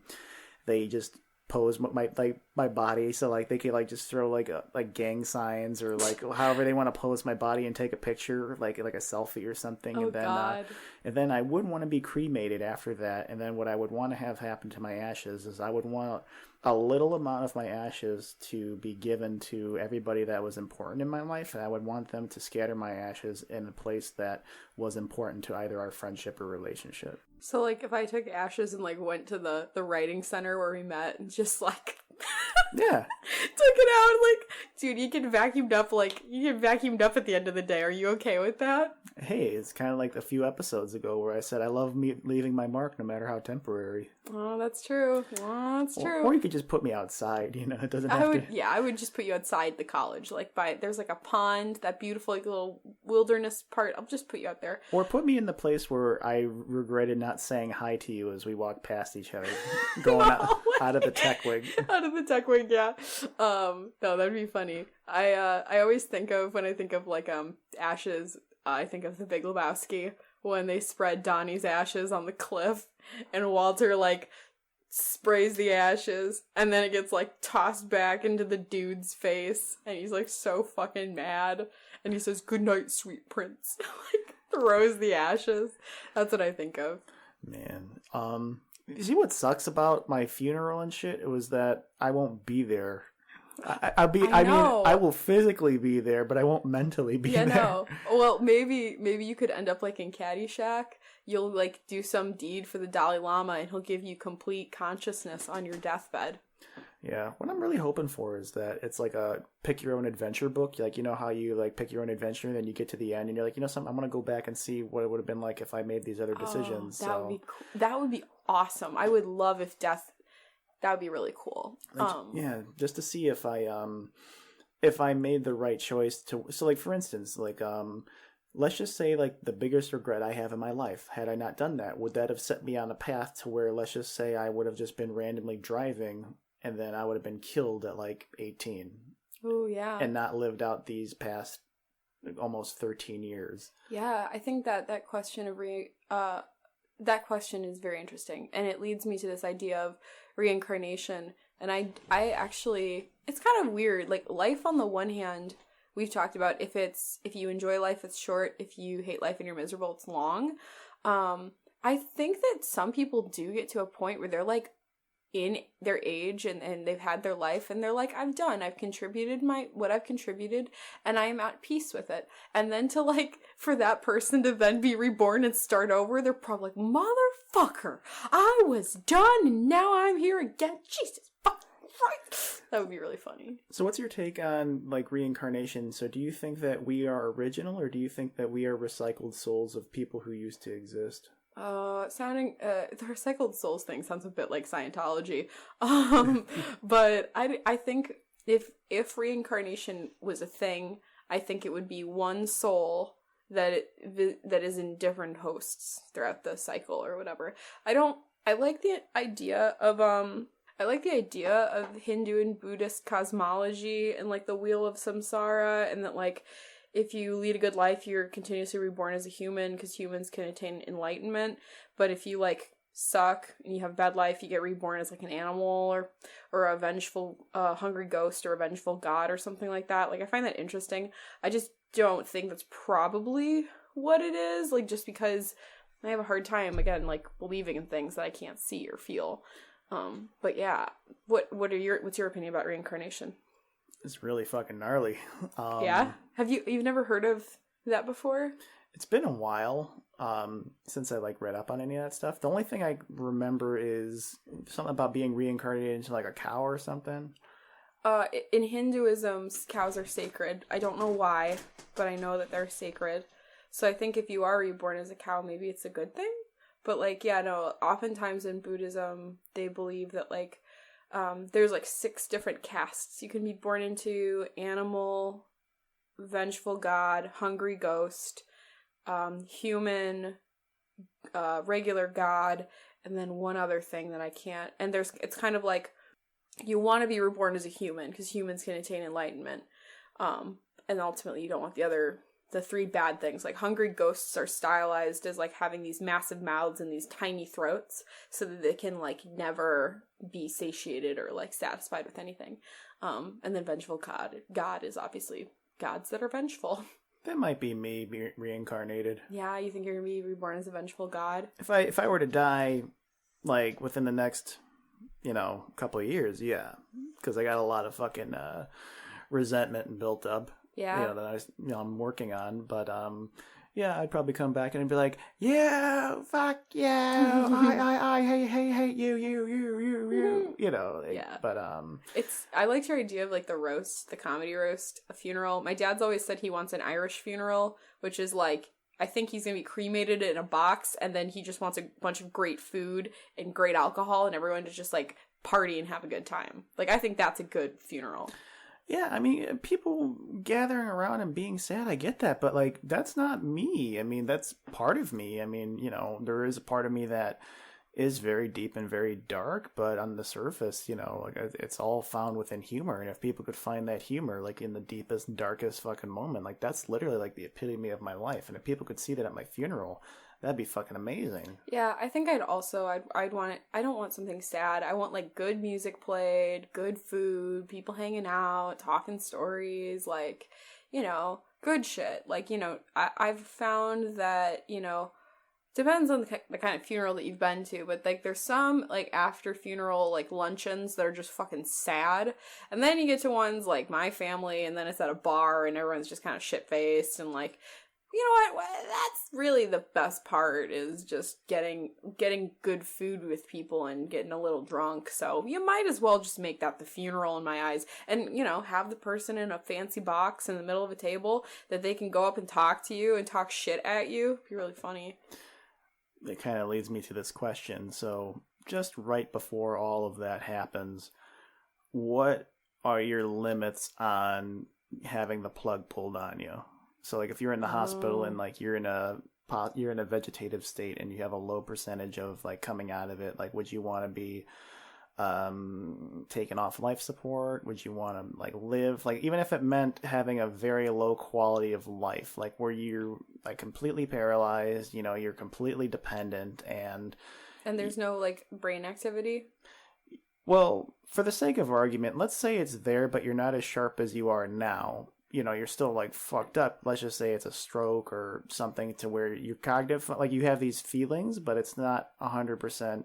they just pose my body, so like they could like just throw like gang signs or like however they want to pose my body and take a picture like a selfie or something. And then I would want to be cremated after that. And then what I would want to have happen to my ashes is I would want a little amount of my ashes to be given to everybody that was important in my life, and I would want them to scatter my ashes in a place that was important to either our friendship or relationship. So, like, if I took ashes and, like, went to the writing center where we met and just, like... yeah. Took it out, like, dude, you get vacuumed up at the end of the day. Are you okay with that? Hey, it's kind of like a few episodes ago where I said I love leaving my mark no matter how temporary. Oh, that's true. Oh, that's true. Or you could just put me outside, you know, it doesn't have to... Yeah, I would just put you outside the college, like, there's, like, a pond, that beautiful, like, little wilderness part. I'll just put you out there. Or put me in the place where I regretted not saying hi to you as we walked past each other, going out of the tech wig. Out of the tech wig, yeah. No, that'd be funny. I always think of, when I think of, like, ashes, I think of the Big Lebowski, when they spread Donnie's ashes on the cliff, and Walter, like, sprays the ashes, and then it gets, like, tossed back into the dude's face, and he's, like, so fucking mad, and he says, "Good night, sweet prince." Like, throws the ashes. That's what I think of. Man, you see what sucks about my funeral and shit? It was that I won't be there. I mean, I will physically be there, but I won't mentally be there. Yeah, no. Well, maybe you could end up like in Caddyshack. You'll like do some deed for the Dalai Lama, and he'll give you complete consciousness on your deathbed. Yeah, what I'm really hoping for is that it's like a pick your own adventure book. Like, you know how you like pick your own adventure, and then you get to the end, and you're like, you know, something, I'm gonna go back and see what it would have been like if I made these other decisions. Would be cool. That would be awesome. I would love if death. That would be really cool. Yeah, just to see if I made the right choice to. So, like, for instance, like, let's just say, like, the biggest regret I have in my life, had I not done that, would that have set me on a path to where, let's just say, I would have just been randomly driving, and then I would have been killed at, like, 18. Oh, yeah. And not lived out these past almost 13 years. Yeah, I think that question of that question is very interesting, and it leads me to this idea of reincarnation. And I actually, it's kind of weird. Like, life on the one hand, we've talked about if you enjoy life, it's short. If you hate life and you're miserable, it's long. I think that some people do get to a point where they're like in their age and they've had their life and they're like, I've contributed what I've contributed and I am at peace with it. And then to like, for that person to then be reborn and start over, they're probably like, motherfucker, I was done and now I'm here again. Jesus fucking Christ. That would be really funny. So what's your take on like reincarnation? So do you think that we are original, or do you think that we are recycled souls of people who used to exist? The recycled souls thing sounds a bit like Scientology. But I think if reincarnation was a thing, I think it would be one soul that is in different hosts throughout the cycle or whatever. I like the idea of Hindu and Buddhist cosmology and like the wheel of samsara, and that like if you lead a good life, you're continuously reborn as a human because humans can attain enlightenment. But if you like suck and you have a bad life, you get reborn as like an animal or a vengeful, hungry ghost or a vengeful god or something like that. Like I find that interesting. I just don't think that's probably what it is. Like just because I have a hard time again like believing in things that I can't see or feel. But yeah, what's your opinion about reincarnation? It's really fucking gnarly. Yeah? You've never heard of that before? It's been a while since I like read up on any of that stuff. The only thing I remember is something about being reincarnated into like a cow or something. In Hinduism, cows are sacred. I don't know why, but I know that they're sacred. So I think if you are reborn as a cow, maybe it's a good thing. But like, yeah, no, oftentimes in Buddhism, they believe that like there's like 6 different castes you can be born into: animal, vengeful god, hungry ghost, human, regular god, and then one other thing that I can't. And it's kind of like you want to be reborn as a human because humans can attain enlightenment. And ultimately you don't want the 3 bad things. Like hungry ghosts are stylized as like having these massive mouths and these tiny throats so that they can like never be satiated or like satisfied with anything. And then vengeful god is obviously gods that are vengeful. That might be me reincarnated. Yeah, you think you're gonna be reborn as a vengeful god? If I were to die like within the next, couple of years, yeah, because I got a lot of fucking resentment built up. Yeah. That I'm working on, but yeah, I'd probably come back and I'd be like, yeah, fuck yeah, I hate you, Yeah. But I liked your idea of like the comedy roast, a funeral. My dad's always said he wants an Irish funeral, which is like, I think he's gonna be cremated in a box, and then he just wants a bunch of great food and great alcohol, and everyone to just like party and have a good time. Like I think that's a good funeral. Yeah, I mean, people gathering around and being sad, I get that, but, like, that's not me. I mean, that's part of me. I mean, there is a part of me that is very deep and very dark, but on the surface, like, it's all found within humor, and if people could find that humor, like, in the deepest, darkest fucking moment, like, that's literally, like, the epitome of my life, and if people could see that at my funeral, that'd be fucking amazing. Yeah, I think I'd want it. I don't want something sad. I want like good music played, good food, people hanging out, talking stories, like, good shit. Like, I've found that, depends on the kind of funeral that you've been to, but like there's some like after funeral like luncheons that are just fucking sad. And then you get to ones like my family, and then it's at a bar and everyone's just kind of shit-faced and like, you know what? That's really the best part, is just getting good food with people and getting a little drunk. So you might as well just make that the funeral in my eyes, and have the person in a fancy box in the middle of a table that they can go up and talk to you and talk shit at you. It'd be really funny. It kind of leads me to this question. So just right before all of that happens, what are your limits on having the plug pulled on you? So, like, if you're in the hospital and, like, you're in a vegetative state and you have a low percentage of, like, coming out of it, like, would you want to be taken off life support? Would you want to, like, live? Like, even if it meant having a very low quality of life, like, where you're, like, completely paralyzed, you're completely dependent and there's no, like, brain activity? Well, for the sake of argument, let's say it's there, but you're not as sharp as you are now. you're still like fucked up. Let's just say it's a stroke or something to where you're cognitive, like you have these feelings, but it's not 100%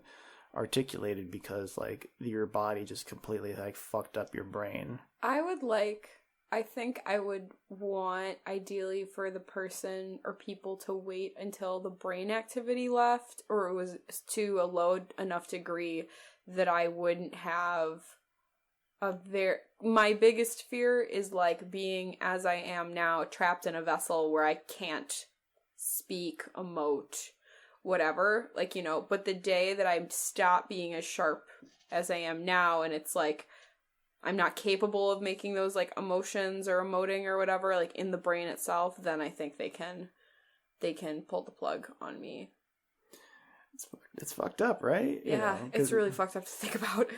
articulated because like your body just completely like fucked up your brain. I think I would want, ideally, for the person or people to wait until the brain activity left, or it was to a low enough degree that I wouldn't have my biggest fear is like being as I am now, trapped in a vessel where I can't speak, emote, whatever. Like, but the day that I stop being as sharp as I am now, and it's like, I'm not capable of making those like emotions or emoting or whatever, like in the brain itself, then I think they can pull the plug on me. It's fucked up, right? Yeah, it's really fucked up to think about.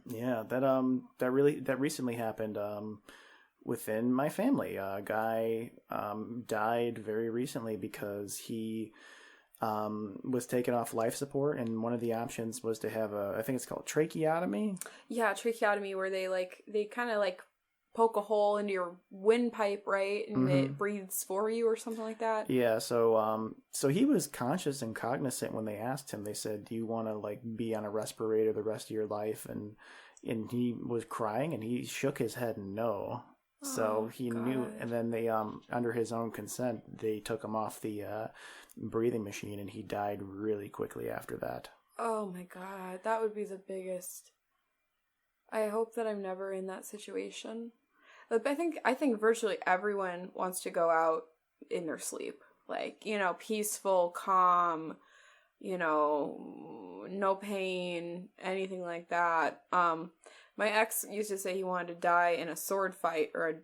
Yeah, that recently happened within my family. A guy died very recently because he was taken off life support, and one of the options was to have I think it's called tracheotomy. Yeah, tracheotomy, where they kind of like poke a hole into your windpipe, right? And it breathes for you or something like that. Yeah, so he was conscious and cognizant when they asked him. They said, "Do you want to like be on a respirator the rest of your life?" And he was crying and he shook his head no. So he knew, and then they under his own consent, they took him off the breathing machine, and he died really quickly after that. Oh my god, that would be the biggest. I hope that I'm never in that situation. I think virtually everyone wants to go out in their sleep. Like, peaceful, calm, no pain, anything like that. My ex used to say he wanted to die in a sword fight or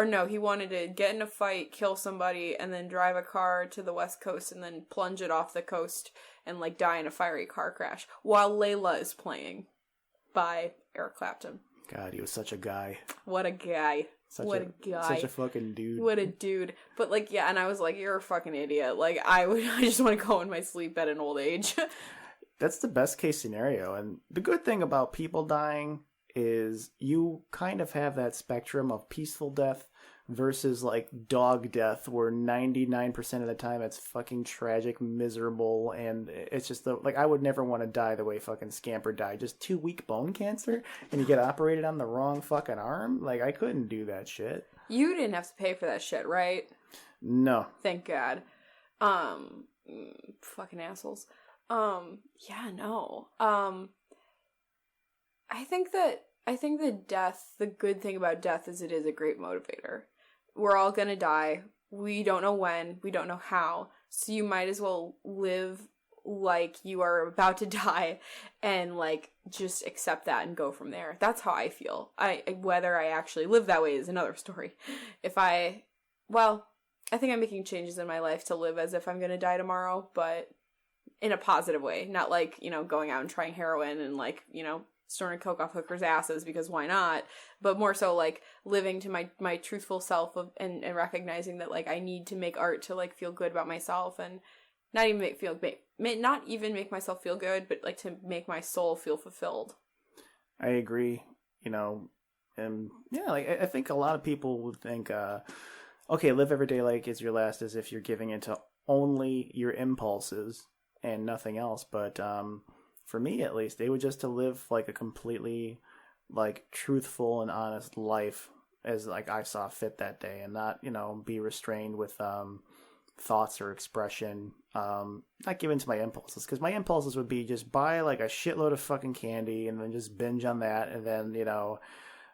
no, he wanted to get in a fight, kill somebody, and then drive a car to the West Coast and then plunge it off the coast and like die in a fiery car crash while Layla is playing by Eric Clapton. God, he was such a guy. What a guy. What a guy. Such a fucking dude. What a dude. But like, yeah, and I was like, you're a fucking idiot. Like, I just want to go in my sleep at an old age. That's the best case scenario. And the good thing about people dying is you kind of have that spectrum of peaceful death versus like dog death, where 99% of the time it's fucking tragic, miserable, and it's just I would never want to die the way fucking Scamper died, just 2 week bone cancer, and you get operated on the wrong fucking arm. Like, I couldn't do that shit. You didn't have to pay for that shit, right? No. Thank God. Fucking assholes. Yeah, no. I think that death, the good thing about death is it is a great motivator. We're all gonna die. We don't know when. We don't know how. So you might as well live like you are about to die and like just accept that and go from there. That's how I feel. Whether I actually live that way is another story. I think I'm making changes in my life to live as if I'm gonna die tomorrow, but in a positive way. Not like, going out and trying heroin and like, snorting coke off hookers' asses because why not? But more so like living to my truthful self and recognizing that like I need to make art to like feel good about myself, and not even make myself feel good, but like to make my soul feel fulfilled. I agree. And yeah, like I think a lot of people would think, okay, live every day like it's your last, as if you're giving into only your impulses and nothing else. But for me, at least, they would just to live like a completely like truthful and honest life as like I saw fit that day, and not be restrained with thoughts or expression, not given to my impulses, because my impulses would be just buy like a shitload of fucking candy and then just binge on that, and then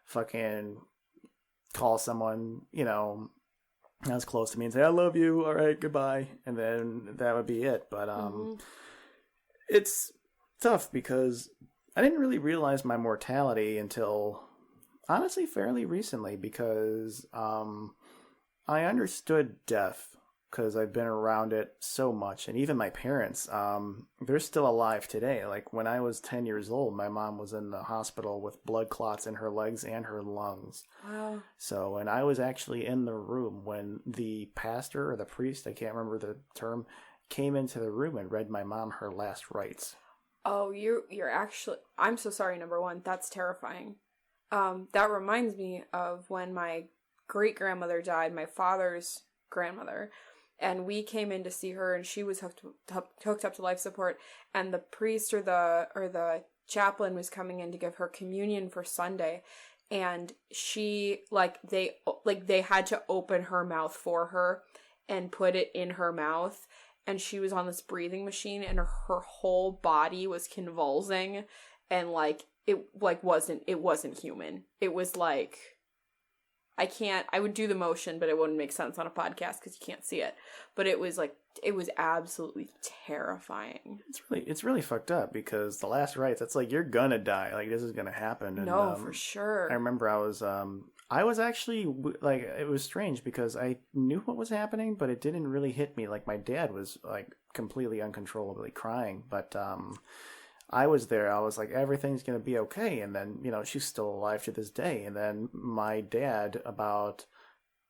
fucking call someone that's close to me and say I love you, all right, goodbye, and then that would be it. But it's tough because I didn't really realize my mortality until honestly fairly recently, because I understood death because I've been around it so much. And even my parents, they're still alive today. Like when I was 10 years old, my mom was in the hospital with blood clots in her legs and her lungs. Wow. So, and I was actually in the room when the pastor or the priest, I can't remember the term, came into the room and read my mom her last rites. Oh, you're actually... I'm so sorry, number one. That's terrifying. That reminds me of when my great-grandmother died, my father's grandmother, and we came in to see her, and she was hooked up to life support, and the priest or the chaplain was coming in to give her communion for Sunday, and she, they had to open her mouth for her and put it in her mouth, and she was on this breathing machine, and her whole body was convulsing, and it wasn't human. It was like, I would do the motion, but it wouldn't make sense on a podcast because you can't see it. But it was absolutely terrifying. It's really fucked up because the last rites, it's like, you're gonna die. Like, this is gonna happen. And, no, for sure. I remember I was actually, like, it was strange because I knew what was happening, but it didn't really hit me. Like, my dad was, like, completely uncontrollably crying, but, I was there. I was like, everything's going to be okay. And then, she's still alive to this day. And then my dad, about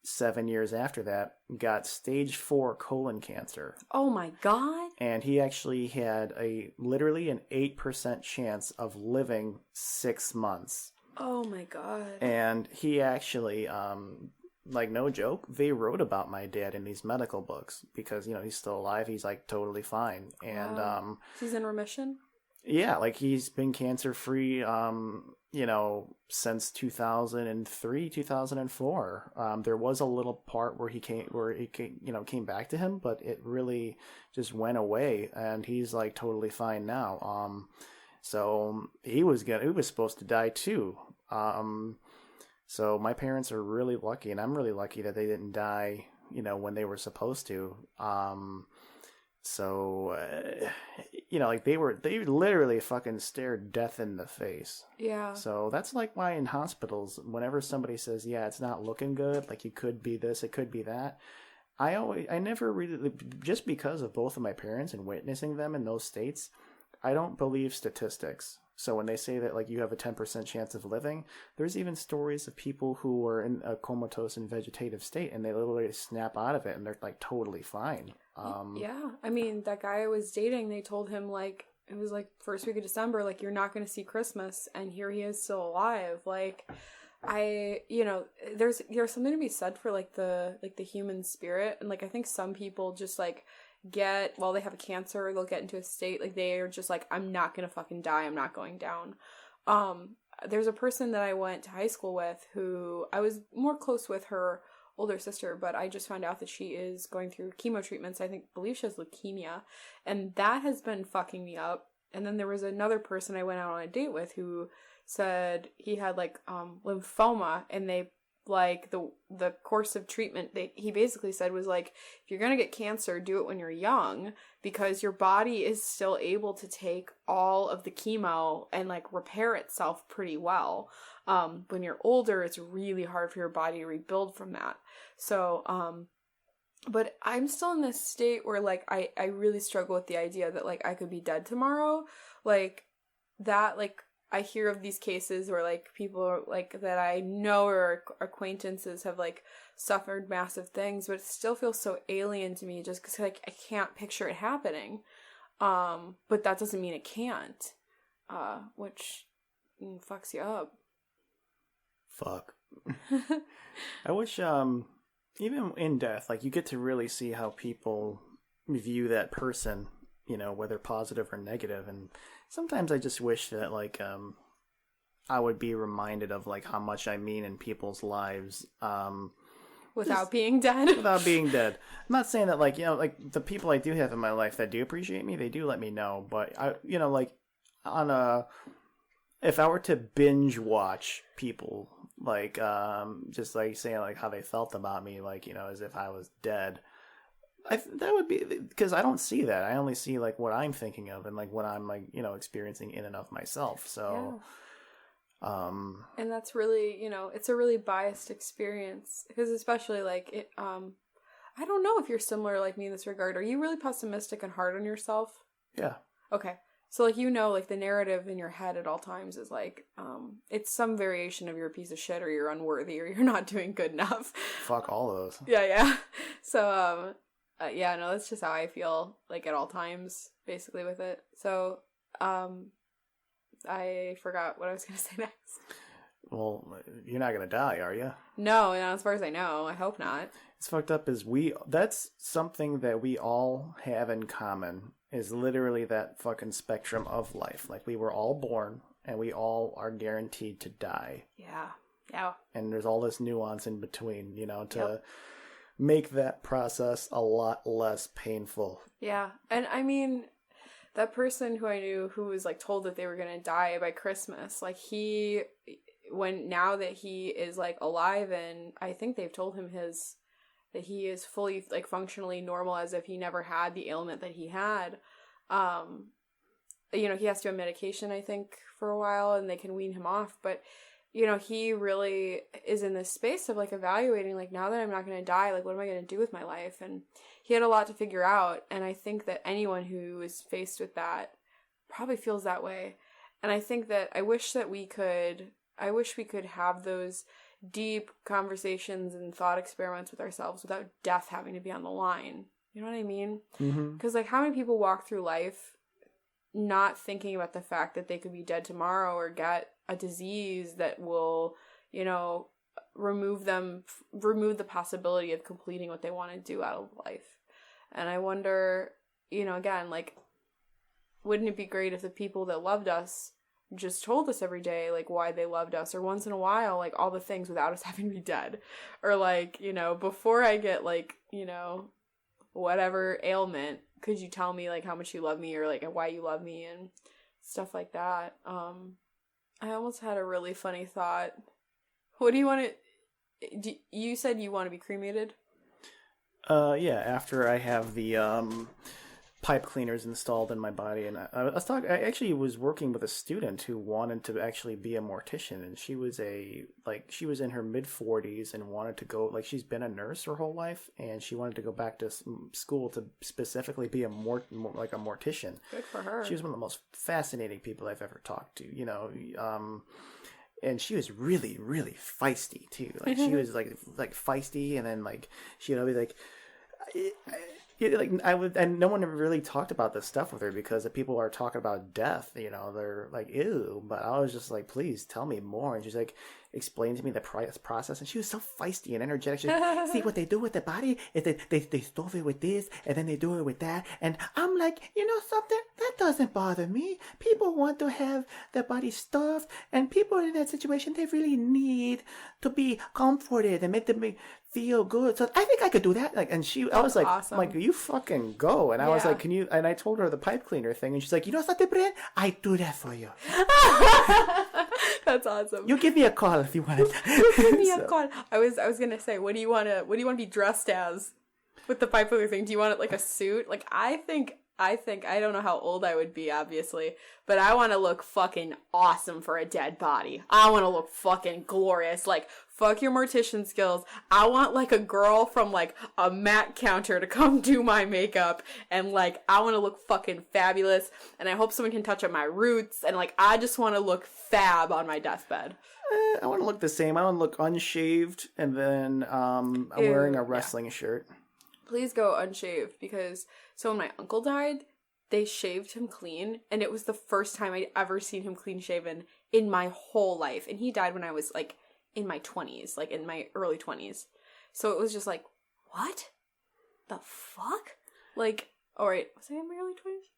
7 years after that, got stage 4 colon cancer. Oh my God. And he actually had literally an 8% chance of living 6 months. Oh my God. And he actually, like, no joke, they wrote about my dad in these medical books because, he's still alive. He's, like, totally fine. And, wow. He's in remission? Yeah, like, he's been cancer-free, since 2003, 2004. There was a little part where it came back to him, but it really just went away, and he's, like, totally fine now. So he was supposed to die too. So my parents are really lucky, and I'm really lucky that they didn't die, when they were supposed to. So, they literally fucking stared death in the face. Yeah. So that's like why in hospitals, whenever somebody says, yeah, it's not looking good, like, you could be this, it could be that, I never really, just because of both of my parents and witnessing them in those states, I don't believe statistics. So when they say that, like, you have a 10% chance of living, there's even stories of people who are in a comatose and vegetative state, and they literally snap out of it, and they're, like, totally fine. Yeah. I mean, that guy I was dating, they told him, like, it was, like, first week of December, like, you're not going to see Christmas, and here he is still alive. Like, there's something to be said for, like, the human spirit, and, like, I think some people just, like, while they have a cancer, they'll get into a state, like, they are just like, I'm not gonna fucking die, I'm not going down. There's a person that I went to high school with who I was more close with, her older sister, but I just found out that she is going through chemo treatments. Believe she has leukemia, and that has been fucking me up. And then there was another person I went out on a date with who said he had, like, lymphoma, and they, like, the course of treatment he basically said was, like, if you're gonna get cancer, do it when you're young, because your body is still able to take all of the chemo and, like, repair itself pretty well. When you're older, it's really hard for your body to rebuild from that. So, but I'm still in this state where, like, I really struggle with the idea that, like, I could be dead tomorrow. Like, that, like, I hear of these cases where, like, people, like, that I know or acquaintances have, like, suffered massive things, but it still feels so alien to me just because, like, I can't picture it happening. But that doesn't mean it can't, which fucks you up. Fuck. I wish, even in death, like, you get to really see how people view that person, whether positive or negative, and sometimes I just wish that, like, I would be reminded of, like, how much I mean in people's lives, without being dead. Without being dead. I'm not saying that, like, like, the people I do have in my life that do appreciate me, they do let me know, but I, like, if I were to binge watch people, like, just, like, saying, like, how they felt about me, like, as if I was dead, that would be, because I don't see that. I only see, like, what I'm thinking of and, like, what I'm, like, experiencing in and of myself. So, yeah. And that's really, it's a really biased experience, because especially, like, it, I don't know if you're similar like me in this regard. Are you really pessimistic and hard on yourself? Yeah. Okay. So, like, like, the narrative in your head at all times is, like, it's some variation of you're a piece of shit, or you're unworthy, or you're not doing good enough. Fuck all those. Yeah. So, yeah, no, that's just how I feel, like, at all times, basically, with it. So, I forgot what I was going to say next. Well, you're not gonna die, are you? No, not as far as I know. I hope not. It's fucked up. That's something that we all have in common. Is literally that fucking spectrum of life. Like we were all born, and we all are guaranteed to die. Yeah. Yeah. And there's all this nuance in between, to make that process a lot less painful. Yeah. And I mean, that person who I knew who was like told that they were going to die by Christmas, like now that he is like alive, and I think they've told him that he is fully like functionally normal as if he never had the ailment that he had. He has to have medication, I think, for a while, and they can wean him off, but he really is in this space of, like, evaluating, like, now that I'm not going to die, like, what am I going to do with my life? And he had a lot to figure out, and I think that anyone who is faced with that probably feels that way. And I think that I wish we could have those deep conversations and thought experiments with ourselves without death having to be on the line. You know what I mean? Because, like, how many people walk through life not thinking about the fact that they could be dead tomorrow or get a disease that will, remove the possibility of completing what they want to do out of life. And I wonder, again, like, wouldn't it be great if the people that loved us just told us every day, like, why they loved us, or once in a while, like, all the things without us having to be dead, or, like, before I get, like, whatever ailment, could you tell me, like, how much you love me, or, like, why you love me, and stuff like that. I almost had a really funny thought. What do you want to... You said you want to be cremated? Yeah, after I have the pipe cleaners installed in my body. And I actually was working with a student who wanted to actually be a mortician, and she was in her mid-40s and wanted to go, like, she's been a nurse her whole life, and she wanted to go back to school to specifically be a mortician. Good for her. She was one of the most fascinating people I've ever talked to, and she was really, really feisty too. Like, she was like feisty, and then, like, she'd always like, and no one ever really talked about this stuff with her because if people are talking about death, they're like, ew. But I was just like, please tell me more. And she's like, explain to me the process. And she was so feisty and energetic. She's like, see what they do with the body is they stuff it with this, and then they do it with that. And I'm like, something that doesn't bother me. People want to have their body stuffed, and people in that situation, they really need to be comforted and make them feel good. So I think I could do that. Like, and I was like, awesome. I'm like, you fucking go. And I was like, can you? And I told her the pipe cleaner thing, and she's like, something, Brent? I do that for you. That's awesome. You give me a call if you want it. Give me a call. I was gonna say, what do you want to be dressed as with the pipe cleaner thing? Do you want it like a suit? Like, I think I don't know how old I would be, obviously, but I want to look fucking awesome for a dead body. I want to look fucking glorious. Like, fuck your mortician skills. I want, like, a girl from, like, a Mac counter to come do my makeup, and, like, I want to look fucking fabulous, and I hope someone can touch up my roots, and, like, I just want to look fab on my deathbed. I want to look the same. I want to look unshaved, and then I'm wearing a wrestling shirt. Please go unshaved, because so when my uncle died, they shaved him clean, and it was the first time I'd ever seen him clean shaven in my whole life. And he died when I was, like, in my 20s, like, in my early 20s. So it was just like, what the fuck? Like, oh, wait, was I in my early 20s?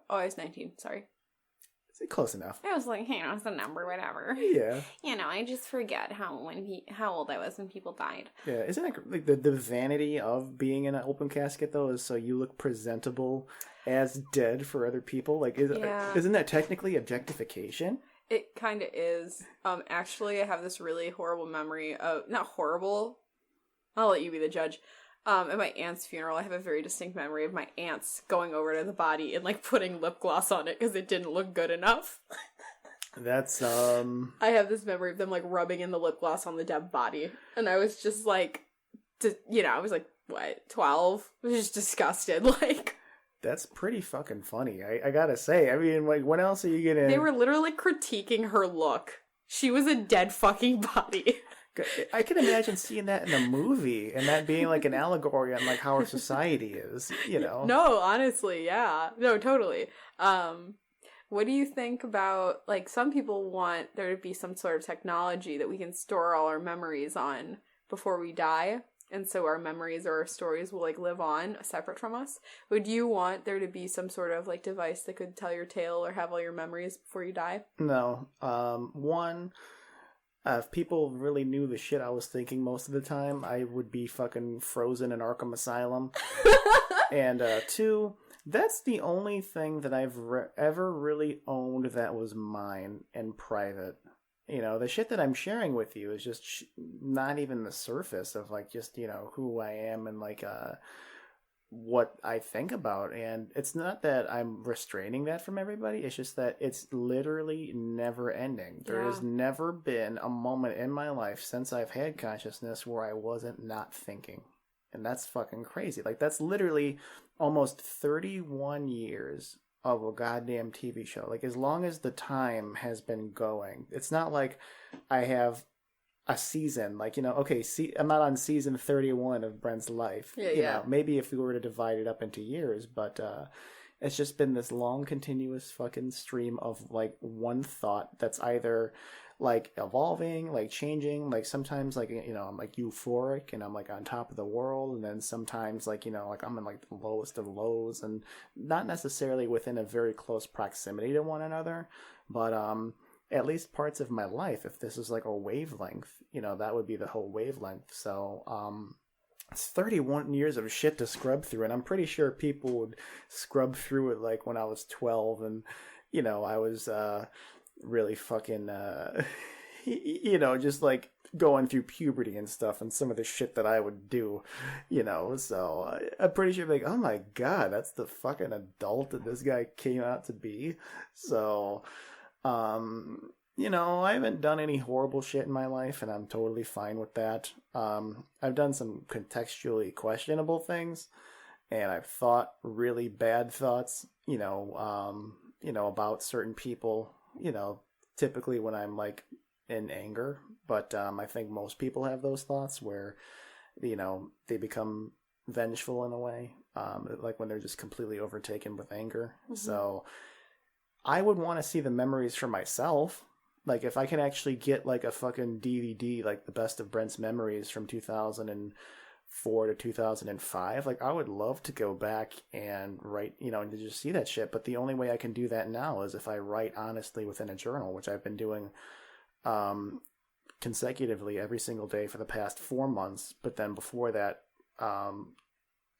Oh, I was 19, sorry. Close enough. I was like, it's a number, whatever. Yeah. I just forget how old I was when people died. Yeah, isn't it like the vanity of being in an open casket, though, is so you look presentable as dead for other people? Like, isn't that technically objectification? It kind of is. Actually, I have this really horrible memory of, not horrible, I'll let you be the judge. At my aunt's funeral, I have a very distinct memory of my aunts going over to the body and, like, putting lip gloss on it because it didn't look good enough. That's, I have this memory of them, like, rubbing in the lip gloss on the dead body. And I was just, like, I was, like, what, 12? I was just disgusted, like. That's pretty fucking funny, I gotta say. I mean, like, when else are you gonna... They were literally critiquing her look. She was a dead fucking body. I can imagine seeing that in a movie and that being like an allegory on like how our society is, No, honestly, yeah. No, totally. What do you think about, like, some people want there to be some sort of technology that we can store all our memories on before we die, and so our memories or our stories will, like, live on separate from us. Would you want there to be some sort of, like, device that could tell your tale or have all your memories before you die? No. If people really knew the shit I was thinking most of the time, I would be fucking frozen in Arkham Asylum. And 2, that's the only thing that I've ever really owned that was mine and private. You know, the shit that I'm sharing with you is just not even the surface of, like, just, you know, who I am and, like, what I think about. And it's not that I'm restraining that from everybody. It's just that it's literally never ending. There has never been a moment in my life since I've had consciousness where I wasn't not thinking. And that's fucking crazy. Like, that's literally almost 31 years of a goddamn TV show. Like, as long as the time has been going. It's not like I have a season. Like, you know, okay, I'm not on season 31 of Brent's life. You know, maybe if we were to divide it up into years, but it's just been this long, continuous fucking stream of, like, one thought that's either, like, evolving, like, changing, like, sometimes, like, you know, I'm, like, euphoric and I'm, like, on top of the world, and then sometimes, like, you know, like, I'm in, like, the lowest of lows, and not necessarily within a very close proximity to one another, but at least parts of my life, if this is, like, a wavelength, you know, that would be the whole wavelength. So it's 31 years of shit to scrub through, and I'm pretty sure people would scrub through it, like, when I was 12 and, you know, I was really fucking, you know, just, like, going through puberty and stuff, and some of the shit that I would do, you know, so I'm pretty sure, like, oh my god, that's the fucking adult that this guy came out to be. So, you know, I haven't done any horrible shit in my life, and I'm totally fine with that. I've done some contextually questionable things, and I've thought really bad thoughts, you know, about certain people, you know, typically when I'm, like, in anger, but I think most people have those thoughts where, you know, they become vengeful in a way, like when they're just completely overtaken with anger. Mm-hmm. So I would want to see the memories for myself. Like, if I can actually get, like, a fucking DVD, like, the best of Brent's memories from 2004 to 2005, like, I would love to go back and write, you know, and to just see that shit. But the only way I can do that now is if I write honestly within a journal, which I've been doing consecutively every single day for the past 4 months. But then before that,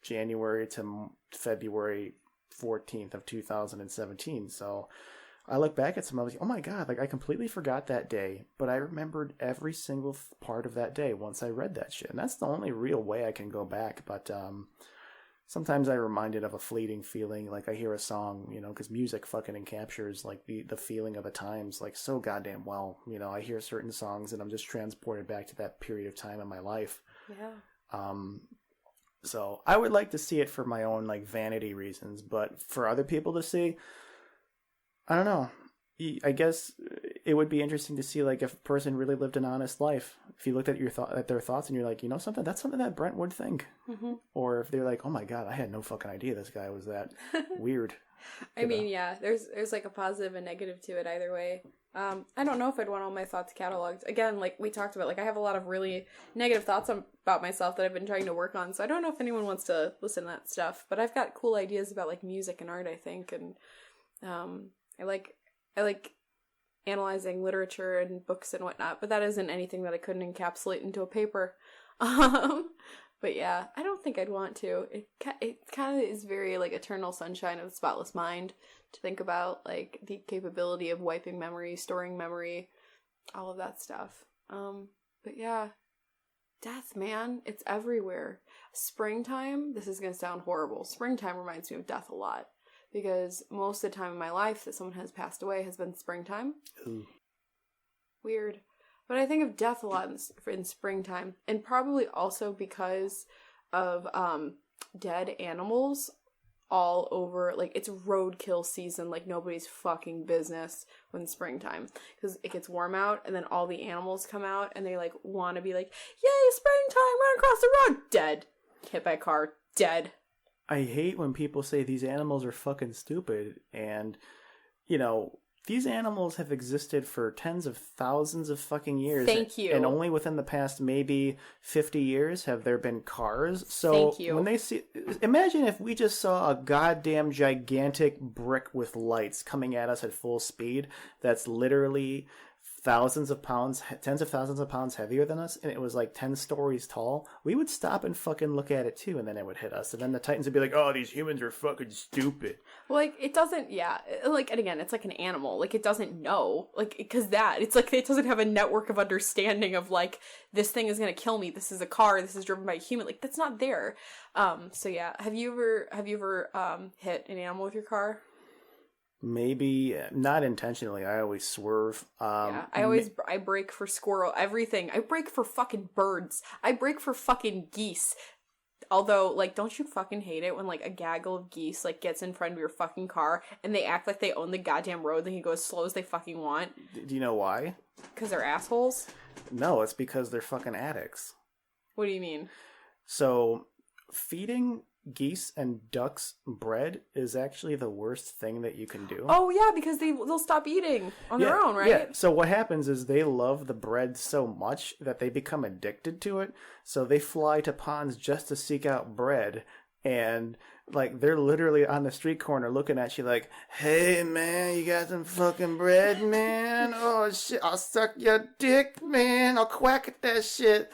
January to February 14th of 2017. So I look back at some of it, oh my god, like, I completely forgot that day, but I remembered every single part of that day once I read that shit. And that's the only real way I can go back. But sometimes I'm reminded of a fleeting feeling, like I hear a song, you know, because music fucking captures, like, the feeling of the times, like, so goddamn well. You know, I hear certain songs and I'm just transported back to that period of time in my life. Yeah. So I would like to see it for my own, like, vanity reasons, but for other people to see, I don't know. I guess it would be interesting to see, like, if a person really lived an honest life. If you looked at at their thoughts and you're like, you know something, that's something that Brent would think. Mm-hmm. Or if they're like, oh my god, I had no fucking idea this guy was that weird. I mean, yeah, there's like a positive and negative to it either way. I don't know if I'd want all my thoughts cataloged. Again, like we talked about, like, I have a lot of really negative thoughts about myself that I've been trying to work on, so I don't know if anyone wants to listen to that stuff. But I've got cool ideas about, like, music and art, I think, and I like analyzing literature and books and whatnot, but that isn't anything that I couldn't encapsulate into a paper. But yeah, I don't think I'd want to. It kind of is very, like, eternal sunshine of the spotless mind to think about, like, the capability of wiping memory, storing memory, all of that stuff. But yeah, death, man, it's everywhere. Springtime, this is going to sound horrible. Springtime reminds me of death a lot, because most of the time in my life that someone has passed away has been springtime. Ooh. Weird. But I think of death a lot in springtime, and probably also because of dead animals all over. Like, it's roadkill season, like nobody's fucking business when springtime, because it gets warm out, and then all the animals come out, and they, like, want to be like, yay, springtime, run across the road, dead. Hit by a car, dead. I hate when people say these animals are fucking stupid, and, you know, these animals have existed for tens of thousands of fucking years. Thank you. And only within the past maybe 50 years have there been cars. So Thank you. when they see, imagine if we just saw a goddamn gigantic brick with lights coming at us at full speed that's literally thousands of pounds, tens of thousands of pounds heavier than us, and it was like 10 stories tall. We would stop and fucking look at it too, and then it would hit us. And then the Titans would be like, oh, these humans are fucking stupid. Like, it doesn't, like, and again, it's like an animal. Like, it doesn't know. Like, because it's like, it doesn't have a network of understanding of, like, this thing is gonna kill me, this is a car, this is driven by a human. Like, that's not there. So yeah, have you ever hit an animal with your car? Maybe not intentionally. I always swerve. I brake for squirrel, everything. I brake for fucking birds. I brake for fucking geese. Although, like, don't you fucking hate it when, like, a gaggle of geese, like, gets in front of your fucking car and they act like they own the goddamn road and you go as slow as they fucking want? Do you know why? Because they're assholes? No, it's because they're fucking addicts. What do you mean? So, feeding geese and ducks bread is actually the worst thing that you can do. Oh yeah, because they'll stop eating on their own, right? Yeah. So what happens is they love the bread so much that they become addicted to it. So they fly to ponds just to seek out bread, and like they're literally on the street corner looking at you like, "Hey man, you got some fucking bread, man? Oh shit, I'll suck your dick, man. I'll quack at that shit."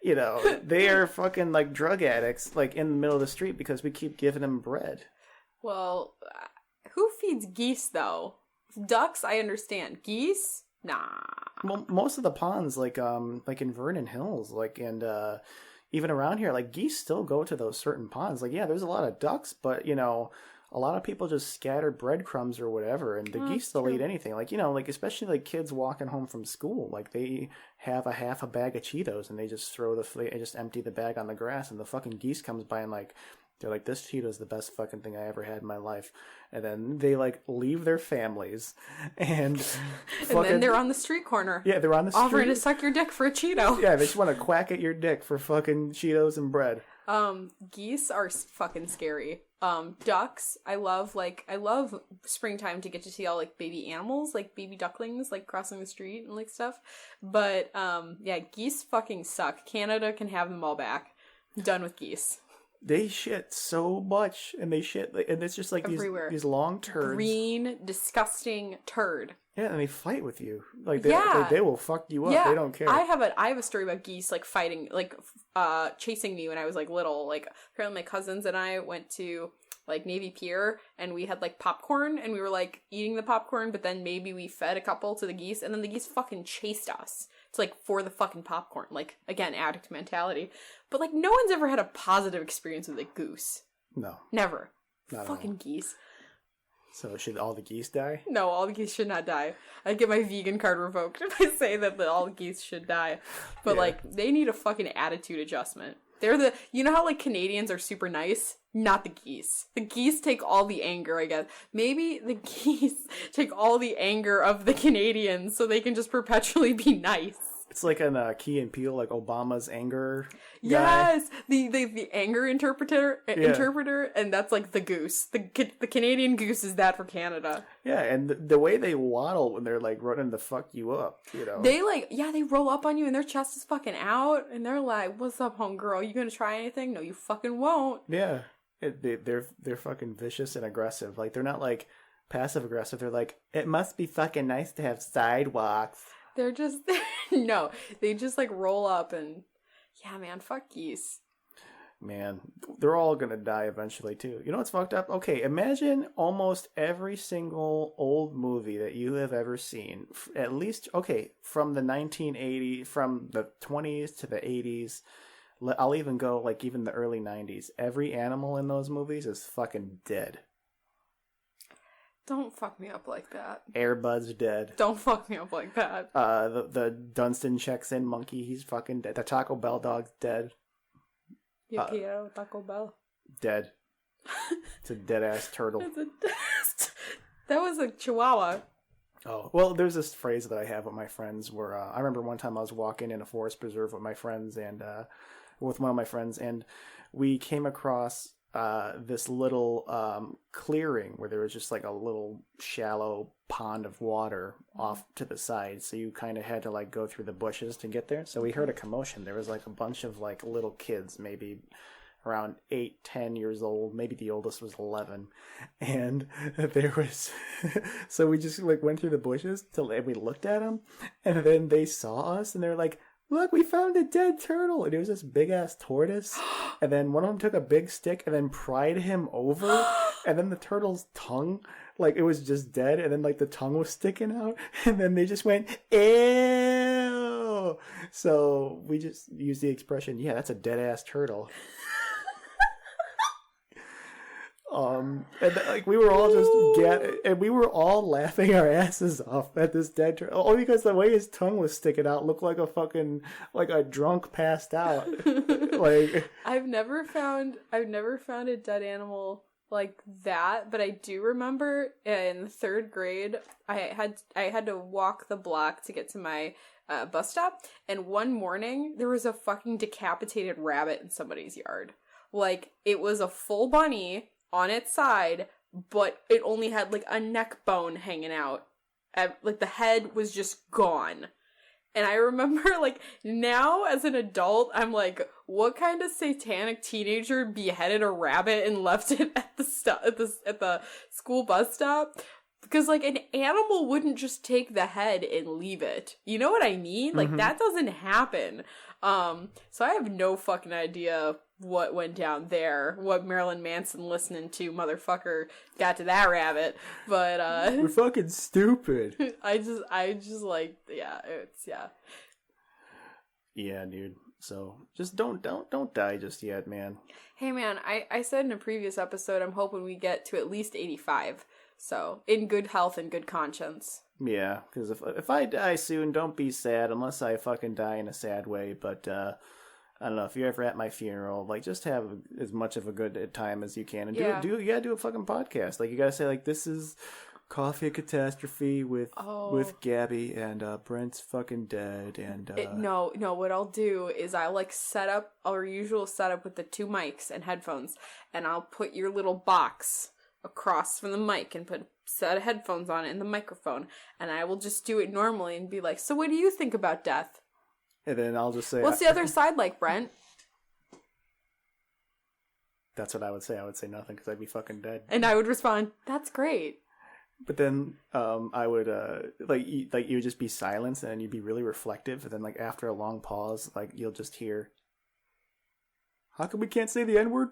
You know, they are fucking like drug addicts, like in the middle of the street because we keep giving them bread. Well, who feeds geese though? Ducks, I understand. Geese, nah. Well, most of the ponds, like in Vernon Hills, and even around here, like geese still go to those certain ponds. Like, yeah, there's a lot of ducks, but you know, a lot of people just scatter breadcrumbs or whatever, and the geese they'll eat anything. Like, you know, like especially like kids walking home from school, like they have a half a bag of Cheetos and they just just empty the bag on the grass, and the fucking geese comes by and like they're like, this Cheeto's the best fucking thing I ever had in my life, and then they like leave their families and and then they're on the street corner. Yeah, they're on the street offering to suck your dick for a Cheeto. Yeah, they just want to quack at your dick for fucking Cheetos and bread. Geese are fucking scary. Ducks, I love springtime to get to see all like baby animals, like baby ducklings, like crossing the street and like stuff. But, yeah, geese fucking suck. Canada can have them all back. Done with geese. They shit so much, and they shit, and it's just like these long turds. Green, disgusting turd. Yeah, and they fight with you. Like they will fuck you up. Yeah, they don't care. I have a story about geese like fighting, like chasing me when I was like little. Like apparently my cousins and I went to like Navy Pier and we had like popcorn and we were like eating the popcorn, but then maybe we fed a couple to the geese and then the geese fucking chased us. It's like for the fucking popcorn. Like again, addict mentality. But like no one's ever had a positive experience with a goose. No. Never. Not fucking geese. So should all the geese die? No, all the geese should not die. I'd get my vegan card revoked if I say that all the geese should die. But like, they need a fucking attitude adjustment. They're you know how like Canadians are super nice? Not the geese. The geese take all the anger, I guess. Maybe the geese take all the anger of the Canadians so they can just perpetually be nice. It's like an Key and Peele, like Obama's anger guy. Yes, the anger interpreter, and that's like the goose. The Canadian goose is that for Canada. Yeah, and the way they waddle when they're like running to fuck you up, you know. They roll up on you and their chest is fucking out, and they're like, "What's up, homegirl? You gonna try anything? No, you fucking won't." Yeah, they're fucking vicious and aggressive. Like they're not like passive aggressive. They're like, it must be fucking nice to have sidewalks. They're just, no, they just like roll up and, yeah, man, fuck geese. Man, they're all gonna die eventually too. You know what's fucked up? Okay, imagine almost every single old movie that you have ever seen, at least, okay, from the 1980s, from the 20s to the 80s, I'll even go like even the early 90s. Every animal in those movies is fucking dead. Don't fuck me up like that. Air Bud's dead. Don't fuck me up like that. The Dunstan checks in monkey, he's fucking dead. The Taco Bell dog's dead. Quiero Taco Bell. Dead. It's a dead ass turtle. That was a chihuahua. Oh, well, there's this phrase that I have with my friends where I remember one time I was walking in a forest preserve with my friends and with one of my friends, and we came across this little clearing where there was just like a little shallow pond of water off to the side. So you kind of had to like go through the bushes to get there. So we heard a commotion. There was like a bunch of like little kids, maybe around 8-10 years old. Maybe the oldest was 11. And there was, so we just like went through the bushes and we looked at them, and then they saw us and they're like, look, we found a dead turtle. And it was this big ass tortoise. And then one of them took a big stick and then pried him over. And then the turtle's tongue, like it was just dead. And then like the tongue was sticking out. And then they just went, ew. So we just used the expression, yeah, that's a dead ass turtle. Like we were all and we were all laughing our asses off at this dead turtle, only because the way his tongue was sticking out looked like a fucking like a drunk passed out. Like I've never found a dead animal like that, but I do remember in the 3rd grade I had to walk the block to get to my bus stop, and one morning there was a fucking decapitated rabbit in somebody's yard. Like it was a full bunny on its side, but it only had like a neck bone hanging out. Like the head was just gone. And I remember like now as an adult, I'm like, what kind of satanic teenager beheaded a rabbit and left it at the school bus stop? Because like an animal wouldn't just take the head and leave it. You know what I mean? Like that doesn't happen. So I have no fucking idea what went down there, what Marilyn Manson listening to motherfucker got to that rabbit, but we're fucking stupid. I just like, yeah, yeah, dude. So just don't die just yet, man. Hey man, I said in a previous episode I'm hoping we get to at least 85, so in good health and good conscience. Yeah, because if I die soon, don't be sad unless I fucking die in a sad way. But I don't know, if you're ever at my funeral, like just have as much of a good time as you can, and you gotta do a fucking podcast. Like you gotta say like, this is Coffee at Catastrophe with Gabi, and Brent's fucking dead, and no, what I'll do is I'll like set up our usual setup with the 2 mics and headphones, and I'll put your little box across from the mic and put a set of headphones on it and the microphone, and I will just do it normally and be like, so what do you think about death? And then I'll just say, what's the other side like, Brent? That's what I would say. I would say nothing because I'd be fucking dead. And I would respond, that's great. But then I would you would just be silence, and you'd be really reflective, and then like after a long pause, like you'll just hear, how come we can't say the N-word?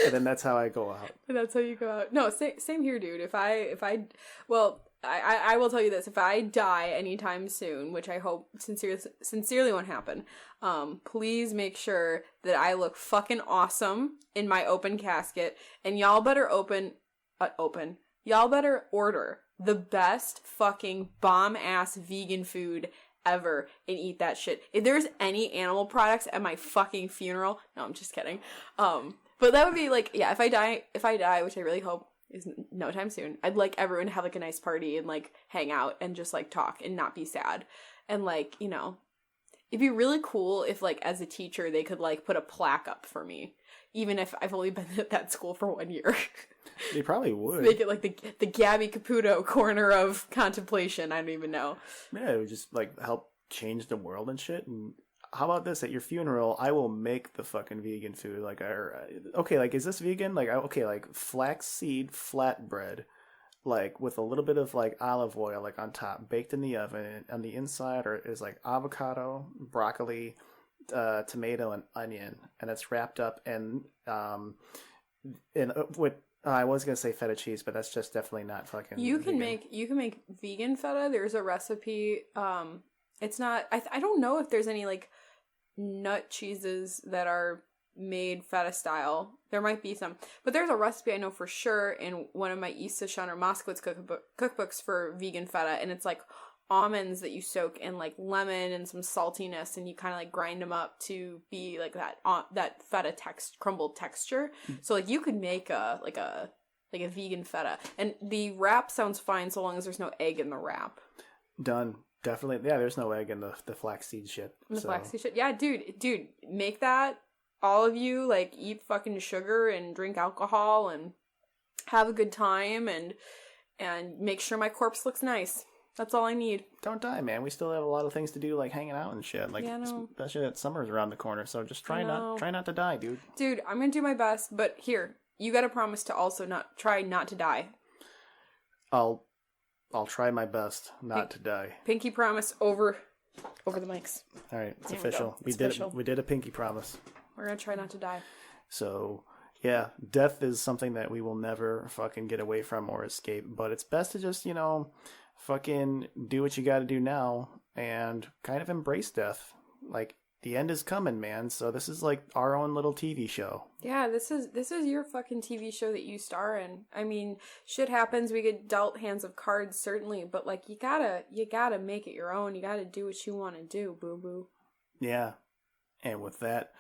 And then that's how I go out. And that's how you go out. No, same here, dude. I will tell you this: if I die anytime soon, which I hope sincerely won't happen, please make sure that I look fucking awesome in my open casket, and y'all better y'all better order the best fucking bomb ass vegan food ever and eat that shit. If there's any animal products at my fucking funeral, no, I'm just kidding. But that would be like, yeah, if I die, which I really hope is no time soon, I'd like everyone to have like a nice party and like hang out and just like talk and not be sad. And like, you know, it'd be really cool if like as a teacher they could like put a plaque up for me, even if I've only been at that school for 1 year. They probably would. Make it like the Gabi Caputo corner of contemplation. I don't even know. Yeah, it would just like help change the world and shit. And how about this? At your funeral, I will make the fucking vegan food. Like, okay, like, is this vegan? Like, okay, like flaxseed flatbread, like with a little bit of like olive oil, like on top, baked in the oven. And on the inside is like avocado, broccoli, tomato, and onion, and it's wrapped up in what I was gonna say feta cheese, but that's just definitely not fucking. You can make vegan feta. There's a recipe. It's not. I don't know if there's any like nut cheeses that are made feta style. There might be some, but there's a recipe I know for sure in one of my Issa Shunner Moskowitz cookbooks for vegan feta, and it's like almonds that you soak in like lemon and some saltiness, and you kind of like grind them up to be like that feta crumbled texture. So like you could make a vegan feta, and the wrap sounds fine so long as there's no egg in the wrap. Done. Definitely, yeah, there's no egg in the flaxseed shit. The flaxseed shit. Yeah, dude, make that. All of you, like, eat fucking sugar and drink alcohol and have a good time and make sure my corpse looks nice. That's all I need. Don't die, man. We still have a lot of things to do, like hanging out and shit. Like, especially that summer's around the corner. So just try not to die, dude. Dude, I'm gonna do my best, but here, you gotta promise to also try not to die. I'll try my best not to die. Pinky promise over the mics. All right, it's official. We did a pinky promise. We're gonna try not to die. So, yeah, death is something that we will never fucking get away from or escape. But it's best to just, fucking do what you got to do now and kind of embrace death. Like, the end is coming, man. So this is like our own little TV show. Yeah, this is your fucking TV show that you star in. I mean, shit happens. We get dealt hands of cards, certainly, but like you gotta make it your own. You gotta do what you want to do, boo boo. Yeah, and with that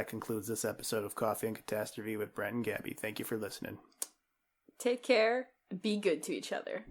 concludes this episode of Coffee and Catastrophe with Brent and Gabi. Thank you for listening. Take care. Be good to each other.